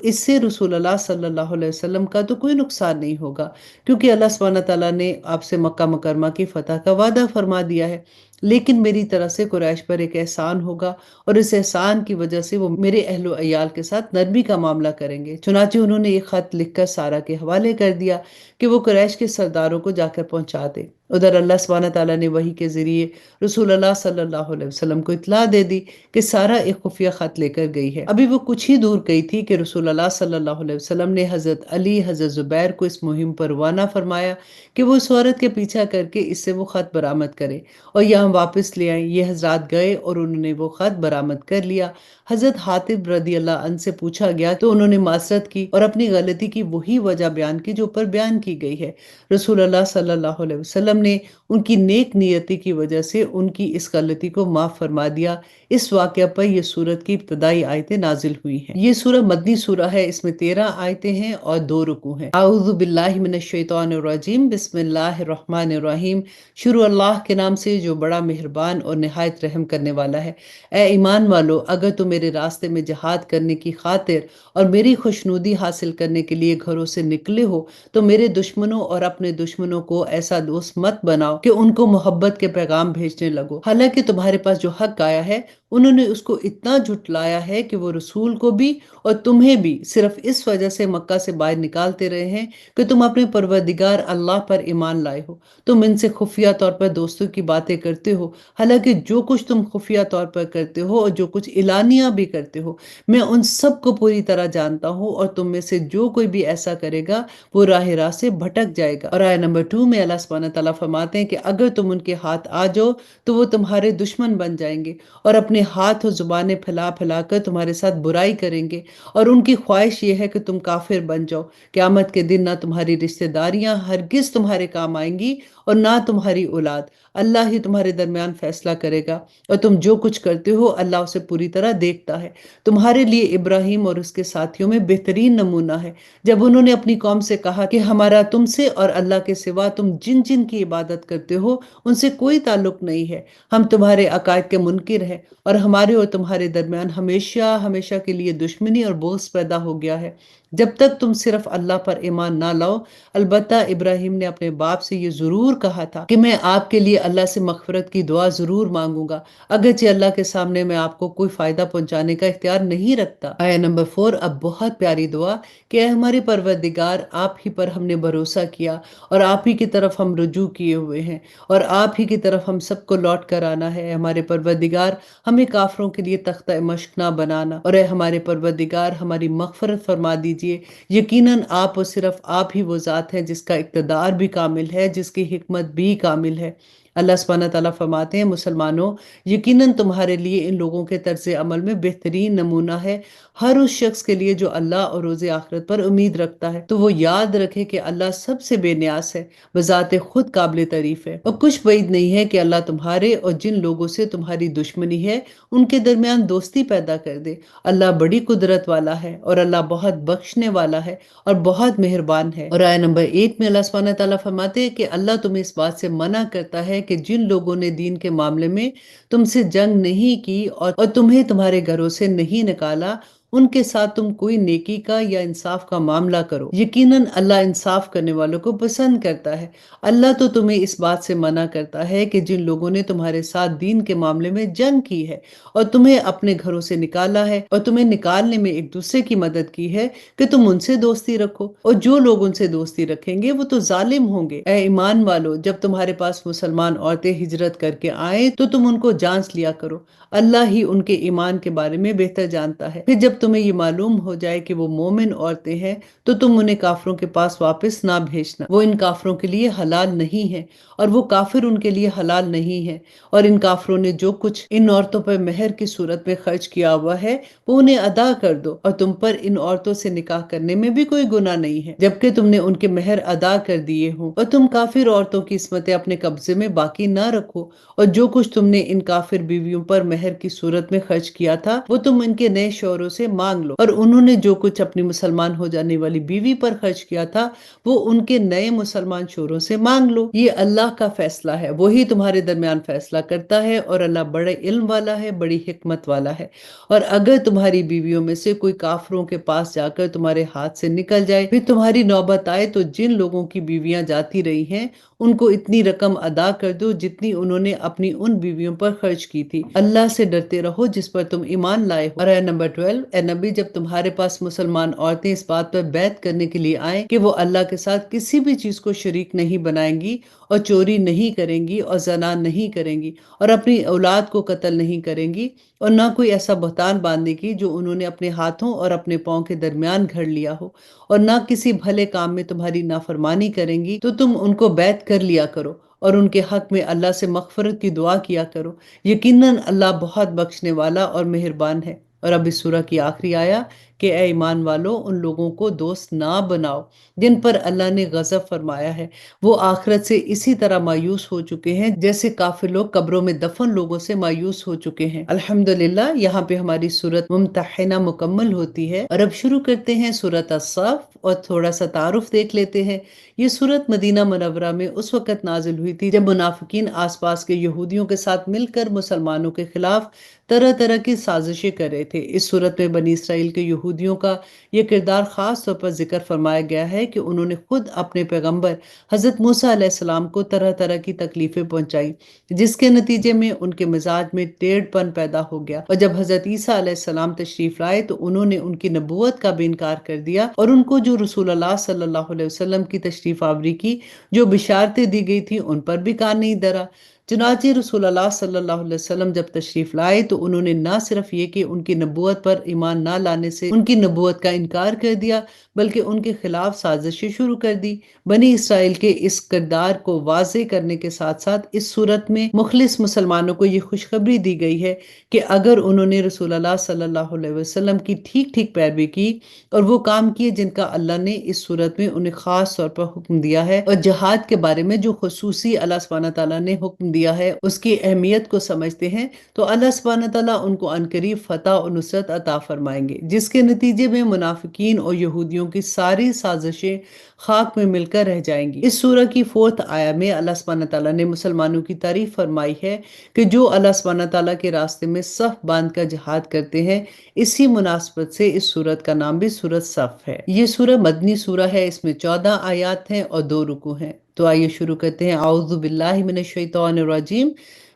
اس سے رسول اللہ صلی اللہ علیہ وسلم کا تو کوئی نقصان نہیں ہوگا، کیونکہ اللہ سبحانہ تعالیٰ نے آپ سے مکہ مکرمہ کی فتح کا وعدہ فرما دیا ہے، لیکن میری طرف سے قریش پر ایک احسان ہوگا اور اس احسان کی وجہ سے وہ میرے اہل و عیال کے ساتھ نرمی کا معاملہ کریں گے۔ چنانچہ انہوں نے یہ خط لکھ کر سارا کے حوالے کر دیا کہ وہ قریش کے سرداروں کو جا کر پہنچا دے۔ ادھر اللہ سبحانہ تعالیٰ نے وحی کے ذریعے رسول اللہ صلی اللہ علیہ وسلم کو اطلاع دے دی کہ سارہ ایک خفیہ خط لے کر گئی ہے۔ ابھی وہ کچھ ہی دور گئی تھی کہ رسول اللہ صلی اللہ علیہ وسلم نے حضرت علی، حضرت زبیر کو اس مہم پر روانہ فرمایا کہ وہ اس عورت کے پیچھا کر کے اس سے وہ خط برآمد کرے اور یہاں واپس لے آئیں۔ یہ حضرات گئے اور انہوں نے وہ خط برآمد کر لیا۔ حضرت حاتب رضی اللہ عنہ سے پوچھا گیا تو انہوں نے معذرت کی اور اپنی غلطی کی وہی وجہ بیان کی جو اوپر بیان کی گئی ہے۔ رسول اللہ صلی اللہ علیہ وسلم نے ان کی نیک نیتی کی وجہ سے ان کی اس غلطی کو معاف فرما دیا۔ اس واقعہ پر یہ سورت کی ابتدائی آیتیں نازل ہوئی ہیں۔ یہ سورہ مدنی سورہ ہے، اس میں 13 آیتیں ہیں اور 2 رکوع ہیں۔ اعوذ باللہ من الشیطان الرجیم، بسم اللہ الرحمن الرحیم۔ شروع اللہ کے نام سے جو بڑا مہربان اور نہایت رحم کرنے والا ہے۔ اے ایمان والو، اگر تم میرے راستے میں جہاد کرنے کی خاطر اور میری خوشنودی حاصل کرنے کے لیے گھروں سے نکلے ہو تو میرے دشمنوں اور اپنے دشمنوں کو ایسا دوست مت بناؤ کہ ان کو محبت کے پیغام بھیجنے لگو، حالانکہ تمہارے پاس جو حق آیا ہے انہوں نے اس کو اتنا جھٹلایا ہے کہ وہ رسول کو بھی اور تمہیں بھی صرف اس وجہ سے مکہ سے باہر نکالتے رہے ہیں کہ تم اپنے پروردگار اللہ پر ایمان لائے ہو۔ تم ان سے خفیہ طور پر دوستوں کی باتیں کرتے ہو، حالانکہ جو کچھ تم خفیہ طور پر کرتے ہو اور جو کچھ اعلانیہ بھی کرتے ہو میں ان سب کو پوری طرح جانتا ہوں، اور تم میں سے جو کوئی بھی ایسا کرے گا وہ راہ سے بھٹک جائے گا۔ اور آیت نمبر 2 میں اللہ سبحانہ تعالیٰ فرماتے ہیں کہ اگر تم ان کے ہاتھ آ جاؤ تو وہ تمہارے دشمن بن جائیں گے اور اپنے ہاتھ اور زبانیں پھیلا پھیلا کر تمہارے ساتھ برائی کریں گے، اور ان کی خواہش یہ ہے کہ تم کافر بن جاؤ۔ قیامت کے دن نہ تمہاری رشتہ داریاں ہرگز تمہارے کام آئیں گی اور نہ تمہاری اولاد، اللہ ہی تمہارے درمیان فیصلہ کرے گا، اور تم جو کچھ کرتے ہو اللہ اسے پوری طرح دیکھتا ہے۔ تمہارے لیے ابراہیم اور اس کے ساتھیوں میں بہترین نمونہ ہے، جب انہوں نے اپنی قوم سے کہا کہ ہمارا تم سے اور اللہ کے سوا تم جن جن کی عبادت کرتے ہو ان سے کوئی تعلق نہیں ہے، ہم تمہارے عقائد کے منکر ہیں اور ہمارے اور تمہارے درمیان ہمیشہ ہمیشہ کے لیے دشمنی اور بغض پیدا ہو گیا ہے جب تک تم صرف اللہ پر ایمان نہ لاؤ۔ البتہ ابراہیم نے اپنے باپ سے یہ ضرور کہا تھا کہ میں آپ کے لیے اللہ سے مغفرت کی دعا ضرور مانگوں گا، اگرچہ اللہ کے سامنے میں آپ کو کوئی فائدہ پہنچانے کا اختیار نہیں رکھتا۔ آیت نمبر 4 اب بہت پیاری دعا کہ اے ہمارے پروردگار، آپ ہی پر ہم نے بھروسہ کیا اور آپ ہی کی طرف ہم رجوع کیے ہوئے ہیں اور آپ ہی کی طرف ہم سب کو لوٹ کر آنا ہے۔ ہمارے پروردگار، ہمیں کافروں کے لیے تختہ مشق نہ بنانا، اور اے ہمارے پروردگار ہماری مغفرت فرما دیجئے۔ یقیناً آپ اور صرف آپ ہی وہ ذات ہے جس کا اقتدار بھی کامل ہے، جس کی حکمت بھی کامل ہے۔ اللہ سبحانہ تعالیٰ فرماتے ہیں مسلمانوں، یقیناً تمہارے لیے ان لوگوں کے طرز عمل میں بہترین نمونہ ہے ہر اس شخص کے لیے جو اللہ اور روز آخرت پر امید رکھتا ہے، تو وہ یاد رکھے کہ اللہ سب سے بے نیاز ہے، بذات خود قابل تعریف ہے، اور کچھ بعید نہیں ہے کہ اللہ تمہارے اور جن لوگوں سے تمہاری دشمنی ہے ان کے درمیان دوستی پیدا کر دے۔ اللہ بڑی قدرت والا ہے اور اللہ بہت بخشنے والا ہے اور بہت مہربان ہے۔ اور آیت نمبر 8 میں اللہ سبحانہ تعالیٰ فرماتے ہیں کہ اللہ تمہیں اس بات سے منع کرتا ہے کہ جن لوگوں نے دین کے معاملے میں تم سے جنگ نہیں کی اور تمہیں تمہارے گھروں سے نہیں نکالا، ان کے ساتھ تم کوئی نیکی کا یا انصاف کا معاملہ کرو، یقیناً اللہ انصاف کرنے والوں کو پسند کرتا ہے۔ اللہ تو تمہیں اس بات سے منع کرتا ہے کہ جن لوگوں نے تمہارے ساتھ دین کے معاملے میں جنگ کی ہے اور تمہیں اپنے گھروں سے نکالا ہے اور تمہیں نکالنے میں ایک دوسرے کی مدد کی ہے کہ تم ان سے دوستی رکھو، اور جو لوگ ان سے دوستی رکھیں گے وہ تو ظالم ہوں گے۔ اے ایمان والو، جب تمہارے پاس مسلمان عورتیں ہجرت کر کے آئیں تو تم ان کو جانچ لیا کرو، اللہ ہی ان کے ایمان کے بارے میں بہتر جانتا ہے۔ پھر جب تمہیں یہ معلوم ہو جائے کہ وہ مومن عورتیں ہیں تو تم انہیں کافروں کے پاس واپس نہ بھیجنا، وہ ان کافروں کے لیے حلال نہیں ہے اور وہ کافر ان کے لیے حلال نہیں ہے، اور ان کافروں نے جو کچھ ان عورتوں پر مہر کی صورت میں خرچ کیا ہوا ہے وہ انہیں ادا کر دو، اور تم پر ان عورتوں سے نکاح کرنے میں بھی کوئی گناہ نہیں ہے جبکہ تم نے ان کے مہر ادا کر دیے ہوں، اور تم کافر عورتوں کی عصمتیں اپنے قبضے میں باقی نہ رکھو، اور جو کچھ تم نے ان کافر بیویوں پر مہر کی صورت میں خرچ کیا تھا وہ تم ان کے نئے شوہروں سے مانگ لو، اور انہوں نے جو کچھ اپنی مسلمان ہو جانے والی بیوی پر خرچ کیا تھا وہ ان کے نئے مسلمان شوہروں سے مانگ لو۔ یہ اللہ کا فیصلہ ہے، وہی تمہارے درمیان فیصلہ کرتا ہے، اور اللہ بڑے علم والا ہے، بڑی حکمت والا ہے۔ اور اگر تمہاری بیویوں میں سے کوئی کافروں کے پاس جا کر تمہارے ہاتھ سے نکل جائے، پھر تمہاری نوبت آئے تو جن لوگوں کی بیویاں جاتی رہی ہیں ان کو اتنی رقم ادا کر دو جتنی انہوں نے اپنی ان بیویوں پر خرچ کی تھی۔ اللہ سے ڈرتے رہو جس پر تم ایمان لائے ہو۔ اور آیت نمبر 12 اے نبی جب تمہارے پاس مسلمان عورتیں اس بات پر بیعت کرنے کے لیے آئیں کہ وہ اللہ کے ساتھ کسی بھی چیز کو شریک نہیں بنائیں گی اور چوری نہیں کریں گی اور زنا نہیں کریں گی اور اپنی اولاد کو قتل نہیں کریں گی اور نہ کوئی ایسا بہتان باندھنے کی جو انہوں نے اپنے ہاتھوں اور اپنے پاؤں کے درمیان گھڑ لیا ہو اور نہ کسی بھلے کام میں تمہاری نافرمانی کریں گی تو تم ان کو بیعت کر لیا کرو اور ان کے حق میں اللہ سے مغفرت کی دعا کیا کرو، یقیناً اللہ بہت بخشنے والا اور مہربان ہے۔ اور اب اس سورہ کی آخری آیا کہ اے ایمان والو ان لوگوں کو دوست نہ بناؤ جن پر اللہ نے غضب فرمایا ہے، وہ آخرت سے اسی طرح مایوس ہو چکے ہیں جیسے کافر لوگ قبروں میں دفن لوگوں سے مایوس ہو چکے ہیں۔ الحمدللہ یہاں پہ ہماری سورت ممتحنہ مکمل ہوتی ہے اور اب شروع کرتے ہیں سورت الصف اور تھوڑا سا تعارف دیکھ لیتے ہیں۔ یہ سورت مدینہ منورہ میں اس وقت نازل ہوئی تھی جب منافقین آس پاس کے یہودیوں کے ساتھ مل کر مسلمانوں کے خلاف طرح طرح کی سازشیں کر رہے تھے۔ اس صورت میں بنی اسرائیل کے یہودیوں کا یہ کردار خاص طور پر ذکر فرمایا گیا ہے کہ انہوں نے خود اپنے پیغمبر حضرت موسیٰ علیہ السلام کو طرح طرح کی تکلیفیں پہنچائی، جس کے نتیجے میں ان کے مزاج میں ٹیڑھ پن پیدا ہو گیا، اور جب حضرت عیسیٰ علیہ السلام تشریف لائے تو انہوں نے ان کی نبوت کا بھی انکار کر دیا اور ان کو جو رسول اللہ صلی اللہ علیہ وسلم کی تشریف آوری کی جو بشارتیں دی گئی تھی ان پر بھی کان نہیں دھرا۔ چنانچہ رسول اللہ صلی اللہ علیہ وسلم جب تشریف لائے تو انہوں نے نہ صرف یہ کہ ان کی نبوت پر ایمان نہ لانے سے ان کی نبوت کا انکار کر دیا بلکہ ان کے خلاف سازشیں شروع کر دی۔ بنی اسرائیل کے اس کردار کو واضح کرنے کے ساتھ ساتھ اس صورت میں مخلص مسلمانوں کو یہ خوشخبری دی گئی ہے کہ اگر انہوں نے رسول اللہ صلی اللہ علیہ وسلم کی ٹھیک ٹھیک پیروی کی اور وہ کام کیے جن کا اللہ نے اس صورت میں انہیں خاص طور پر حکم دیا ہے، اور جہاد کے بارے میں جو خصوصی اللہ سبحانہ تعالیٰ نے حکم دیا ہے اس کی اہمیت کو سمجھتے ہیں، تو اللہ سبحانہ تعالیٰ ان کو عنقریب فتح اور نصرت عطا فرمائیں گے، جس کے نتیجے میں منافقین اور یہودیوں کی ساری سازشیں خاک میں مل کر رہ جائیں گی۔ اس سورہ کی 4 آیہ میں اللہ سبحانہ تعالیٰ نے مسلمانوں کی تعریف فرمائی ہے کہ جو اللہ سبحانہ تعالیٰ کے راستے میں صف باندھ کر جہاد کرتے ہیں۔ اسی مناسبت سے اس سورت کا نام بھی سورت صف ہے۔ یہ سورہ مدنی سورہ ہے، اس میں 14 آیات ہیں اور 2 رکوع ہیں۔ تو آئیے شروع کرتے ہیں۔ اعوذ باللہ من الشیطان الرجیم،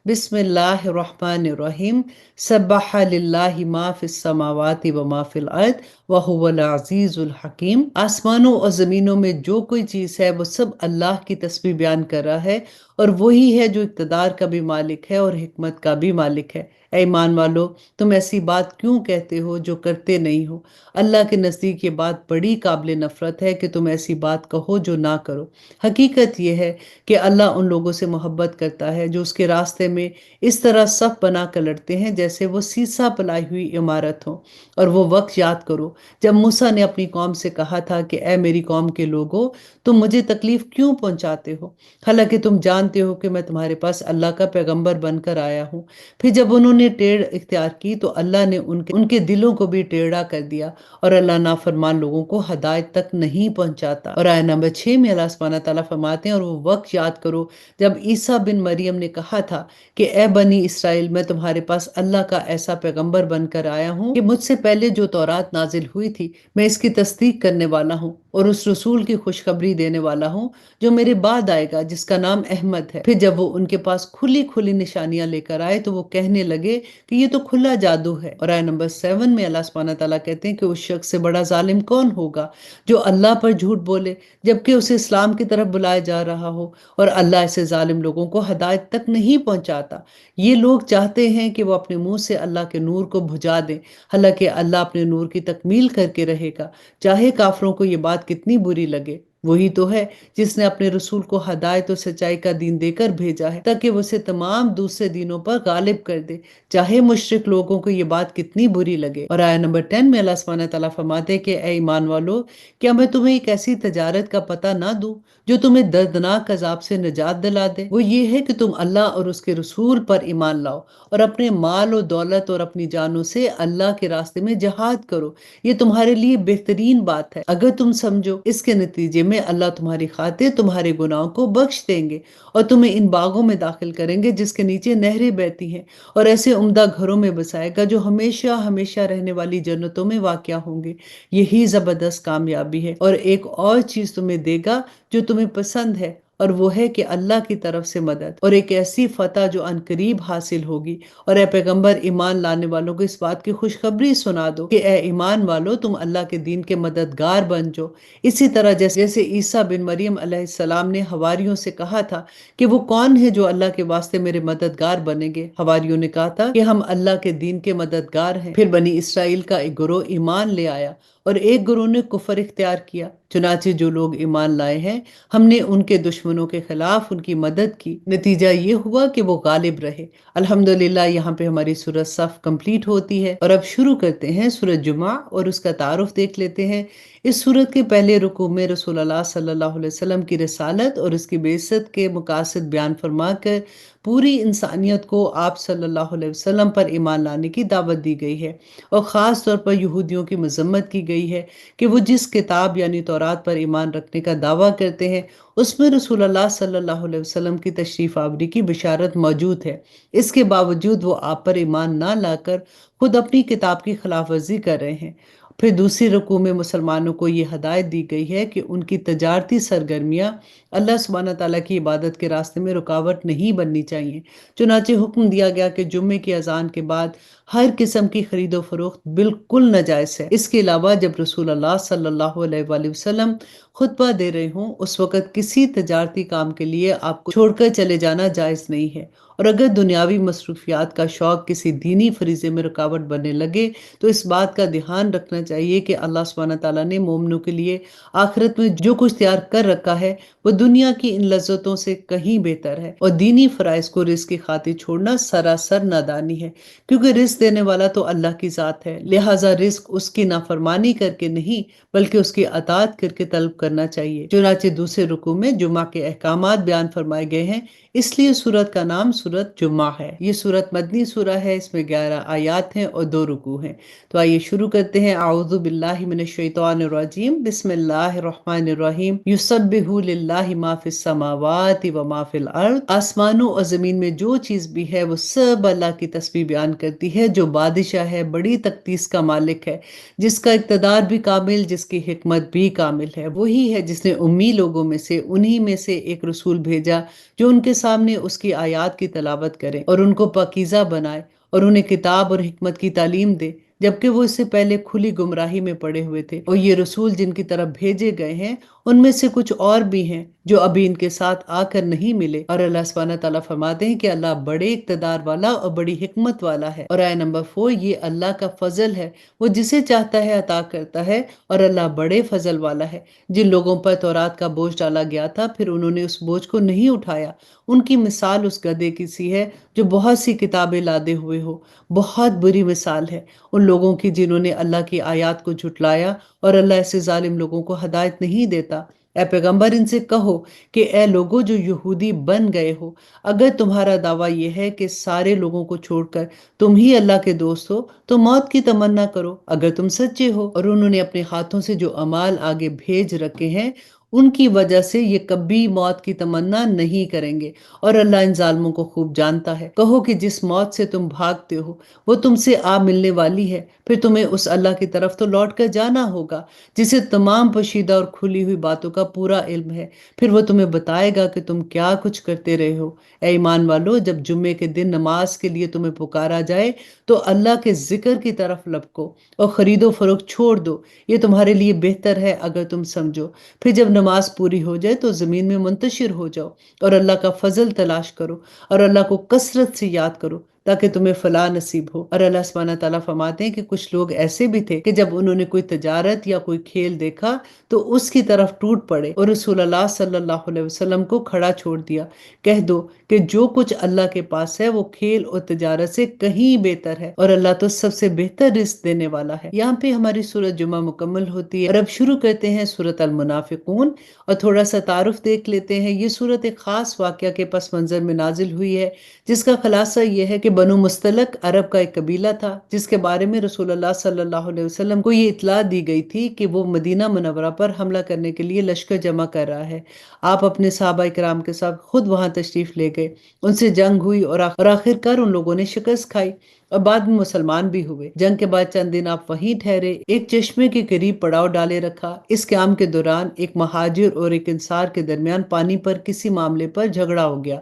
بسم اللہ الرحمن الرحیم، سبح للہ ما فی السماوات و ما فی الارض وہو العزیز الحکیم۔ آسمانوں اور زمینوں میں جو کوئی چیز ہے وہ سب اللہ کی تسبیح بیان کر رہا ہے، اور وہی ہے جو اقتدار کا بھی مالک ہے اور حکمت کا بھی مالک ہے۔ اے ایمان والو، تم ایسی بات کیوں کہتے ہو جو کرتے نہیں ہو؟ اللہ کے نزدیک یہ بات بڑی قابل نفرت ہے کہ تم ایسی بات کہو جو نہ کرو۔ حقیقت یہ ہے کہ اللہ ان لوگوں سے محبت کرتا ہے جو اس کے راستے میں اس طرح صف بنا کر لڑتے ہیں جیسے وہ سیسا پلائی ہوئی عمارت ہو۔ اور وہ وقت یاد کرو جب موسیٰ نے اپنی قوم سے کہا تھا کہ اے میری قوم کے لوگوں، تم مجھے تکلیف کیوں پہنچاتے ہو، حالانکہ تم جانتے ہو کہ میں تمہارے پاس اللہ کا پیغمبر بن کر آیا ہوں۔ پھر جب انہوں نے ٹیڑھ اختیار کی تو اللہ نے ان کے دلوں کو بھی ٹیڑھا کر دیا، اور اللہ نافرمان لوگوں کو ہدایت تک نہیں پہنچاتا۔ اور آیہ نمبر 6 میں اللہ سبحانہ تعالیٰ فرماتے ہیں، اور وہ وقت یاد کرو جب عیسیٰ بن مریم نے کہا تھا کہ اے بنی اسرائیل، میں تمہارے پاس اللہ کا ایسا پیغمبر بن کر آیا ہوں کہ مجھ سے پہلے جو تورات نازل ہوئی تھی میں اس کی تصدیق کرنے والا ہوں اور اس رسول کی خوشخبری دینے والا ہوں جو میرے بعد آئے گا، جس کا نام احمد ہے۔ پھر جب وہ ان کے پاس کھلی کھلی نشانیاں لے کر آئے تو وہ کہنے لگے کہ یہ تو کھلا جادو ہے۔ اور آیہ نمبر 7 میں اللہ سبحانہ تعالیٰ کہتے ہیں کہ اس شخص سے بڑا ظالم کون ہوگا جو اللہ پر جھوٹ بولے جبکہ اسے اسلام کی طرف بلایا جا رہا ہو، اور اللہ ایسے ظالم لوگوں کو ہدایت تک نہیں پہنچاتا۔ یہ لوگ چاہتے ہیں کہ وہ اپنے منہ سے اللہ کے نور کو بجھا دیں، حالانکہ اللہ اپنے نور کی تکمیل کر کے رہے گا، چاہے کافروں کو یہ بات کتنی بری لگے۔ وہی تو ہے جس نے اپنے رسول کو ہدایت و سچائی کا دین دے کر بھیجا ہے تاکہ وہ اسے تمام دوسرے دینوں پر غالب کر دے، چاہے مشرک لوگوں کو یہ بات کتنی بری لگے۔ اور آیہ نمبر 10 میں اللہ سبحانہ تعالیٰ فرماتے کہ اے ایمان والو، کیا میں تمہیں ایک ایسی تجارت کا پتہ نہ دوں جو تمہیں دردناک عذاب سے نجات دلا دے؟ وہ یہ ہے کہ تم اللہ اور اس کے رسول پر ایمان لاؤ اور اپنے مال و دولت اور اپنی جانوں سے اللہ کے راستے میں جہاد کرو، یہ تمہارے لیے بہترین بات ہے اگر تم سمجھو۔ اس کے نتیجے میں اللہ تمہاری خاطر تمہارے گناہوں کو بخش دیں گے اور تمہیں ان باغوں میں داخل کریں گے جس کے نیچے نہریں بہتی ہیں، اور ایسے عمدہ گھروں میں بسائے گا جو ہمیشہ ہمیشہ رہنے والی جنتوں میں واقع ہوں گے۔ یہی زبردست کامیابی ہے، اور ایک اور چیز تمہیں دے گا جو تمہیں پسند ہے، اور وہ ہے کہ اللہ کی طرف سے مدد اور ایک ایسی فتح جو عنقریب حاصل ہوگی۔ اور اے پیغمبر، ایمان لانے والوں کو اس بات کی خوشخبری سنا دو کہ اے ایمان والو، تم اللہ کے دین کے مددگار بن جاؤ، اسی طرح جیسے عیسیٰ بن مریم علیہ السلام نے حواریوں سے کہا تھا کہ وہ کون ہے جو اللہ کے واسطے میرے مددگار بنیں گے۔ حواریوں نے کہا تھا کہ ہم اللہ کے دین کے مددگار ہیں۔ پھر بنی اسرائیل کا ایک گروہ ایمان لے آیا اور ایک گروہ نے کفر اختیار کیا۔ چنانچہ جو لوگ ایمان لائے ہیں، ہم نے ان کے دشمنوں کے خلاف ان کی مدد کی، نتیجہ یہ ہوا کہ وہ غالب رہے۔ الحمدللہ، یہاں پہ ہماری سورۃ صف کمپلیٹ ہوتی ہے اور اب شروع کرتے ہیں سورۃ جمعہ اور اس کا تعارف دیکھ لیتے ہیں۔ اس سورت کے پہلے رکوع میں رسول اللہ صلی اللہ علیہ وسلم کی رسالت اور اس کی بعثت کے مقاصد بیان فرما کر پوری انسانیت کو آپ صلی اللہ علیہ وسلم پر ایمان لانے کی دعوت دی گئی ہے، اور خاص طور پر یہودیوں کی مذمت کی گئی ہے کہ وہ جس کتاب یعنی تورات پر ایمان رکھنے کا دعویٰ کرتے ہیں اس میں رسول اللہ صلی اللہ علیہ وسلم کی تشریف آوری کی بشارت موجود ہے۔ اس کے باوجود وہ آپ پر ایمان نہ لا کر خود اپنی کتاب کی خلاف ورزی کر رہے ہیں۔ پھر دوسری رکوع میں مسلمانوں کو یہ ہدایت دی گئی ہے کہ ان کی تجارتی سرگرمیاں اللہ سبحانہ تعالیٰ کی عبادت کے راستے میں رکاوٹ نہیں بننی چاہیے۔ چنانچہ حکم دیا گیا کہ جمعے کی اذان کے بعد ہر قسم کی خرید و فروخت بالکل ناجائز ہے۔ اس کے علاوہ جب رسول اللہ صلی اللہ علیہ وآلہ وسلم خطبہ دے رہے ہوں اس وقت کسی تجارتی کام کے لیے آپ کو چھوڑ کر چلے جانا جائز نہیں ہے، اور اگر دنیاوی مصروفیات کا شوق کسی دینی فریضے میں رکاوٹ بننے لگے تو اس بات کا دھیان رکھنا چاہیے کہ اللہ سبحانہ تعالیٰ نے مومنوں کے لیے آخرت میں جو کچھ تیار کر رکھا ہے وہ دنیا کی ان لذتوں سے کہیں بہتر ہے، اور دینی فرائض کو رزق کی خاطر چھوڑنا سراسر نادانی ہے، کیونکہ رزق دینے والا تو اللہ کی ذات ہے، لہٰذا رزق اس کی نافرمانی کر کے نہیں بلکہ اس کی اطاعت کر کے طلب کرنا چاہیے۔ چنانچہ دوسرے رکوع میں جمعہ کے احکامات بیان فرمائے گئے ہیں، اس لیے سورت کا نام سورت جمعہ ہے۔ یہ سورت مدنی سورہ ہے، اس میں 11 آیات ہیں اور 2 رکوع ہیں۔ تو آئیے شروع کرتے ہیں۔ اعوذ باللہ من الشیطان الرجیم، بسم اللہ الرحمن الرحیم۔ یسبح للہ ما فی السماوات و ما فی الارض، آسمانوں اور زمین میں جو چیز بھی ہے وہ سب اللہ کی تسبیح بیان کرتی ہے، جو بادشاہ ہے، بڑی تقدیس کا مالک ہے، جس کا اقتدار بھی کامل، جس کی حکمت بھی کامل ہے۔ وہی ہے جس نے امی لوگوں میں سے انہی میں سے ایک رسول بھیجا جو ان کے سامنے اس کی آیات کی تلاوت کرے اور ان کو پاکیزہ بنائے اور انہیں کتاب اور حکمت کی تعلیم دے، جبکہ وہ اس سے پہلے کھلی گمراہی میں پڑے ہوئے تھے۔ اور یہ رسول جن کی طرف بھیجے گئے ہیں ان میں سے کچھ اور بھی ہیں جو ابھی ان کے ساتھ آ کر نہیں ملے۔ اور اللہ سبحانہ تعالیٰ فرماتے ہیں کہ اللہ بڑے اقتدار والا اور بڑی حکمت والا ہے۔ اور آیت نمبر 4، یہ اللہ کا فضل ہے، وہ جسے چاہتا ہے عطا کرتا ہے، اور اللہ بڑے فضل والا ہے۔ جن لوگوں پر تورات کا بوجھ ڈالا گیا تھا پھر انہوں نے اس بوجھ کو نہیں اٹھایا، ان کی مثال اس گدھے کی سی ہے جو بہت سی کتابیں لادے ہوئے ہو۔ بہت بری مثال ہے ان لوگوں کی جنہوں نے اللہ کی آیات کو جھٹلایا، اور اللہ ایسے ظالم لوگوں کو ہدایت نہیں دیتا۔ اے پیغمبر، ان سے کہو کہ اے لوگوں جو یہودی بن گئے ہو، اگر تمہارا دعویٰ یہ ہے کہ سارے لوگوں کو چھوڑ کر تم ہی اللہ کے دوست ہو تو موت کی تمنا کرو اگر تم سچے ہو۔ اور انہوں نے اپنے ہاتھوں سے جو اعمال آگے بھیج رکھے ہیں ان کی وجہ سے یہ کبھی موت کی تمنا نہیں کریں گے، اور اللہ ان ظالموں کو خوب جانتا ہے۔ کہو کہ جس موت سے تم بھاگتے ہو وہ تم سے آ ملنے والی ہے، پھر تمہیں اس اللہ کی طرف تو لوٹ کر جانا ہوگا جسے تمام پوشیدہ اور کھلی ہوئی باتوں کا پورا علم ہے، پھر وہ تمہیں بتائے گا کہ تم کیا کچھ کرتے رہے ہو۔ اے ایمان والو، جب جمعے کے دن نماز کے لیے تمہیں پکارا جائے تو اللہ کے ذکر کی طرف لپکو اور خرید و فروخت چھوڑ دو، یہ تمہارے لیے بہتر ہے اگر تم سمجھو۔ پھر جب نماز پوری ہو جائے تو زمین میں منتشر ہو جاؤ اور اللہ کا فضل تلاش کرو اور اللہ کو کثرت سے یاد کرو تاکہ تمہیں فلاح نصیب ہو۔ اور اللہ سبحانہ تعالیٰ فرماتے ہیں کہ کچھ لوگ ایسے بھی تھے کہ جب انہوں نے کوئی تجارت یا کوئی کھیل دیکھا تو اس کی طرف ٹوٹ پڑے اور رسول اللہ صلی اللہ علیہ وسلم کو کھڑا چھوڑ دیا۔ کہہ دو کہ جو کچھ اللہ کے پاس ہے وہ کھیل اور تجارت سے کہیں بہتر ہے، اور اللہ تو سب سے بہتر رزق دینے والا ہے۔ یہاں پہ ہماری سورۃ جمعہ مکمل ہوتی ہے، اور اب شروع کرتے ہیں سورۃ المنافقون، اور تھوڑا سا تعارف دیکھ لیتے ہیں۔ یہ سورت ایک خاص واقعہ کے پس منظر میں نازل ہوئی ہے، جس کا خلاصہ یہ ہے کہ بنو مستلق عرب کا ایک قبیلہ تھا جس کے بارے میں رسول اللہ صلی اللہ علیہ وسلم کو یہ اطلاع دی گئی تھی کہ وہ مدینہ منورہ پر حملہ کرنے کے لیے لشکر جمع کر رہا ہے۔ آپ اپنے صحابہ کرام کے ساتھ خود وہاں تشریف لے گئے، ان سے جنگ ہوئی اور آخر کار ان لوگوں نے شکست کھائی۔ اور بعد میں مسلمان بھی ہوئے۔ جنگ کے بعد چند دن آپ وہیں ٹھہرے، ایک چشمے کے قریب پڑاؤ ڈالے رکھا۔ اس قیام کے دوران ایک مہاجر اور ایک انصار کے درمیان پانی پر کسی معاملے پر جھگڑا ہو گیا۔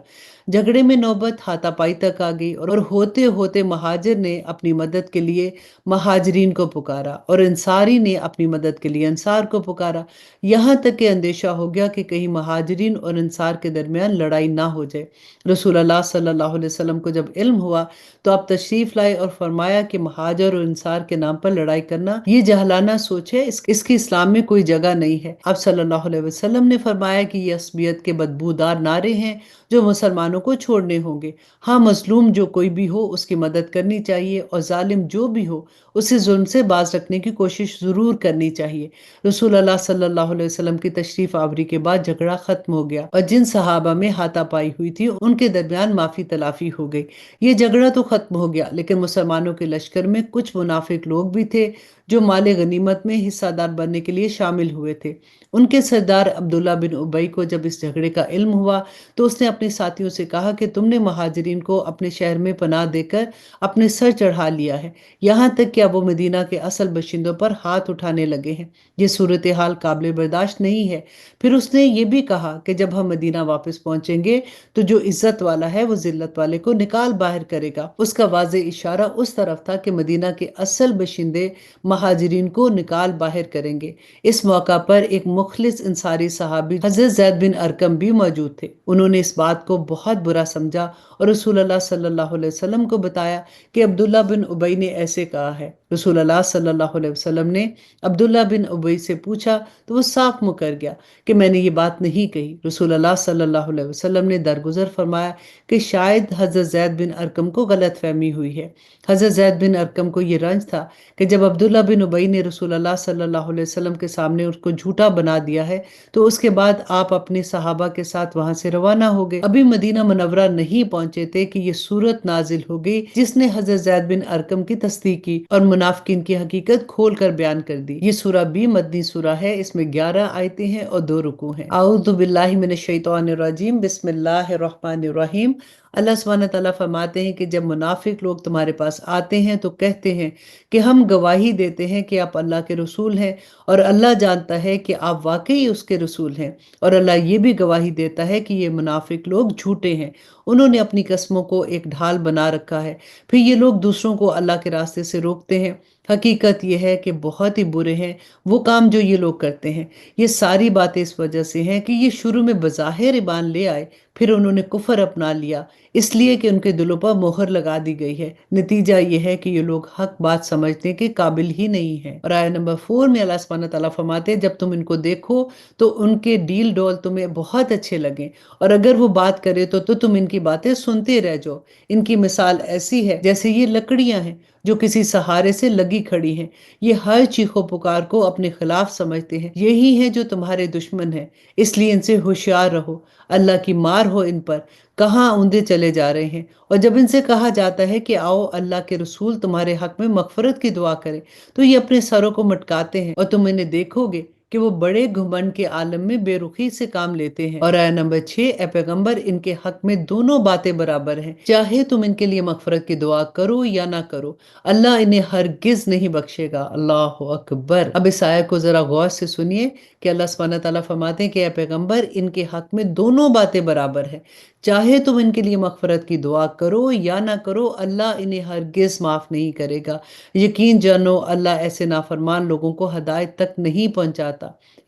جھگڑے میں نوبت ہاتھا پائی تک آ گئی اور ہوتے ہوتے مہاجر نے اپنی مدد کے لیے مہاجرین کو پکارا اور انصاری نے اپنی مدد کے لیے انصار کو پکارا، یہاں تک کہ اندیشہ ہو گیا کہ کہیں مہاجرین اور انصار کے درمیان لڑائی نہ ہو جائے۔ رسول اللہ صلی اللہ علیہ وسلم کو جب علم ہوا تو آپ تشریف لائے اور فرمایا کہ مہاجر اور انصار کے نام پر لڑائی کرنا یہ جہلانہ سوچ ہے، اس کی اسلام میں کوئی جگہ نہیں ہے۔ آپ صلی اللہ علیہ وسلم نے فرمایا کہ یہ عصبیت کے بدبودار نعرے ہیں جو مسلمانوں کو چھوڑنے ہوں گے۔ ہاں، مظلوم جو کوئی بھی ہو اس کی مدد کرنی چاہیے اور ظالم جو بھی ہو اسے ظلم سے باز رکھنے کی کوشش ضرور کرنی چاہیے۔ رسول اللہ صلی اللہ علیہ وسلم کی تشریف آوری کے بعد جھگڑا ختم ہو گیا اور جن صحابہ میں ہاتھا پائی ہوئی تھی ان کے درمیان معافی تلافی ہو گئی۔ یہ جھگڑا تو ختم ہو گیا، لیکن مسلمانوں کے لشکر میں کچھ منافق لوگ بھی تھے جو مال غنیمت میں حصہ دار بننے کے لیے شامل ہوئے تھے۔ ان کے سردار عبداللہ بن ابی کو جب اس جھگڑے کا علم ہوا تو اس نے اپنے ساتھیوں سے کہا کہ تم نے مہاجرین کو اپنے شہر میں پناہ دے کر اپنے سر چڑھا لیا ہے، یہاں تک کہ اب وہ مدینہ کے اصل باشندوں پر ہاتھ اٹھانے لگے ہیں۔ یہ صورتحال قابل برداشت نہیں ہے۔ پھر اس نے یہ بھی کہا کہ جب ہم مدینہ واپس پہنچیں گے تو جو عزت والا ہے وہ ذلت والے کو نکال باہر کرے گا۔ اس کا واضح اشارہ اس طرف تھا کہ مدینہ کے اصل باشندے مہاجرین کو نکال باہر کریں گے۔ اس موقع پر ایک مخلص انصاری صحابی حضرت زید بن ارقم بھی موجود تھے۔ انہوں نے اس بات کو بہت برا سمجھا اور رسول اللہ صلی اللہ علیہ وسلم کو بتایا کہ عبداللہ بن ابی نے ایسے کہا ہے۔ رسول اللہ صلی اللہ علیہ وسلم نے عبداللہ بن ابی سے پوچھا تو وہ صاف مکر گیا کہ میں نے یہ بات نہیں کہی۔ رسول اللہ صلی اللہ علیہ وسلم نے درگزر فرمایا کہ شاید حضرت زید بن ارقم کو غلط فہمی ہوئی ہے۔ حضرت زید بن ارقم کو یہ رنج تھا کہ جب عبداللہ بن ابی نے رسول اللہ صلی اللہ علیہ وسلم کے سامنے اس کو جھوٹا بنا دیا ہے تو اس کے بعد آپ اپنے صحابہ کے ساتھ وہاں سے روانہ ہو گئے۔ ابھی مدینہ منورہ نہیں پہنچے تھے کہ یہ سورت نازل ہو گئی جس نے حضرت زید بن ارقم کی تصدیق کی اور منافقین کی حقیقت کھول کر بیان کر دی۔ یہ سورہ بھی مدنی سورہ ہے، اس میں 11 آیتیں ہیں اور 2 رکوع ہیں۔ اعوذ باللہ من الشیطان الرجیم، بسم اللہ الرحمن الرحیم۔ اللہ سبحانہ تعالیٰ فرماتے ہیں کہ جب منافق لوگ تمہارے پاس آتے ہیں تو کہتے ہیں کہ ہم گواہی دیتے ہیں کہ آپ اللہ کے رسول ہیں، اور اللہ جانتا ہے کہ آپ واقعی اس کے رسول ہیں، اور اللہ یہ بھی گواہی دیتا ہے کہ یہ منافق لوگ جھوٹے ہیں۔ انہوں نے اپنی قسموں کو ایک ڈھال بنا رکھا ہے، پھر یہ لوگ دوسروں کو اللہ کے راستے سے روکتے ہیں۔ حقیقت یہ ہے کہ بہت ہی برے ہیں وہ کام جو یہ لوگ کرتے ہیں۔ یہ ساری باتیں اس وجہ سے ہیں کہ یہ شروع میں بظاہر ایمان لے آئے، پھر انہوں نے کفر اپنا لیا، اس لیے کہ ان کے دلوں پر مہر لگا دی گئی ہے۔ نتیجہ یہ ہے کہ یہ لوگ حق بات سمجھنے کے قابل ہی نہیں ہیں۔ اور آیت نمبر 4 میں اللہ سبحانہ تعالیٰ فرماتے ہیں جب تم ان کو دیکھو تو ان کے ڈیل ڈول تمہیں بہت اچھے لگیں، اور اگر وہ بات کرے تو تم ان کی باتیں سنتے رہ جاؤ۔ ان کی مثال ایسی ہے جیسے یہ لکڑیاں ہیں جو کسی سہارے سے لگی کھڑی ہیں، یہ ہر چیخ و پکار کو اپنے خلاف سمجھتے ہیں۔ یہی ہیں جو تمہارے دشمن ہیں، اس لیے ان سے ہوشیار رہو، اللہ کی مار ہو ان پر، کہاں اوندے چلے جا رہے ہیں۔ اور جب ان سے کہا جاتا ہے کہ آؤ اللہ کے رسول تمہارے حق میں مغفرت کی دعا کرے تو یہ اپنے سروں کو مٹکاتے ہیں، اور تم انہیں دیکھو گے کہ وہ بڑے گھمنڈ کے عالم میں بے رخی سے کام لیتے ہیں۔ اور آیت نمبر 6، اے پیغمبر ان کے حق میں دونوں باتیں برابر ہیں، چاہے تم ان کے لیے مغفرت کی دعا کرو یا نہ کرو، اللہ انہیں ہرگز نہیں بخشے گا۔ اللہ اکبر۔ اب اس آیت کو ذرا غور سے سنیے کہ اللہ سبحانہ تعالیٰ فرماتے ہیں کہ اے پیغمبر ان کے حق میں دونوں باتیں برابر ہیں، چاہے تم ان کے لیے مغفرت کی دعا کرو یا نہ کرو، اللہ انہیں ہرگز معاف نہیں کرے گا۔ یقین جانو اللہ ایسے نافرمان لوگوں کو ہدایت تک نہیں پہنچاتا۔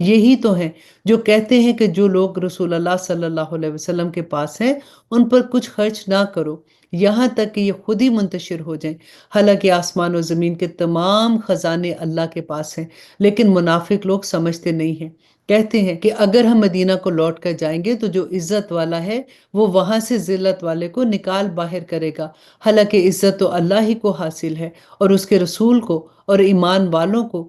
یہی تو ہیں جو کہتے ہیں کہ جو لوگ رسول اللہ صلی اللہ علیہ وسلم کے پاس ہیں ان پر کچھ خرچ نہ کرو یہاں تک کہ یہ خود ہی منتشر ہو جائیں، حالانکہ آسمان و زمین کے تمام خزانے اللہ کے پاس ہیں، لیکن منافق لوگ سمجھتے نہیں ہیں۔ کہتے ہیں کہ اگر ہم مدینہ کو لوٹ کر جائیں گے تو جو عزت والا ہے وہ وہاں سے ذلت والے کو نکال باہر کرے گا، حالانکہ عزت تو اللہ ہی کو حاصل ہے اور اس کے رسول کو اور ایمان والوں کو،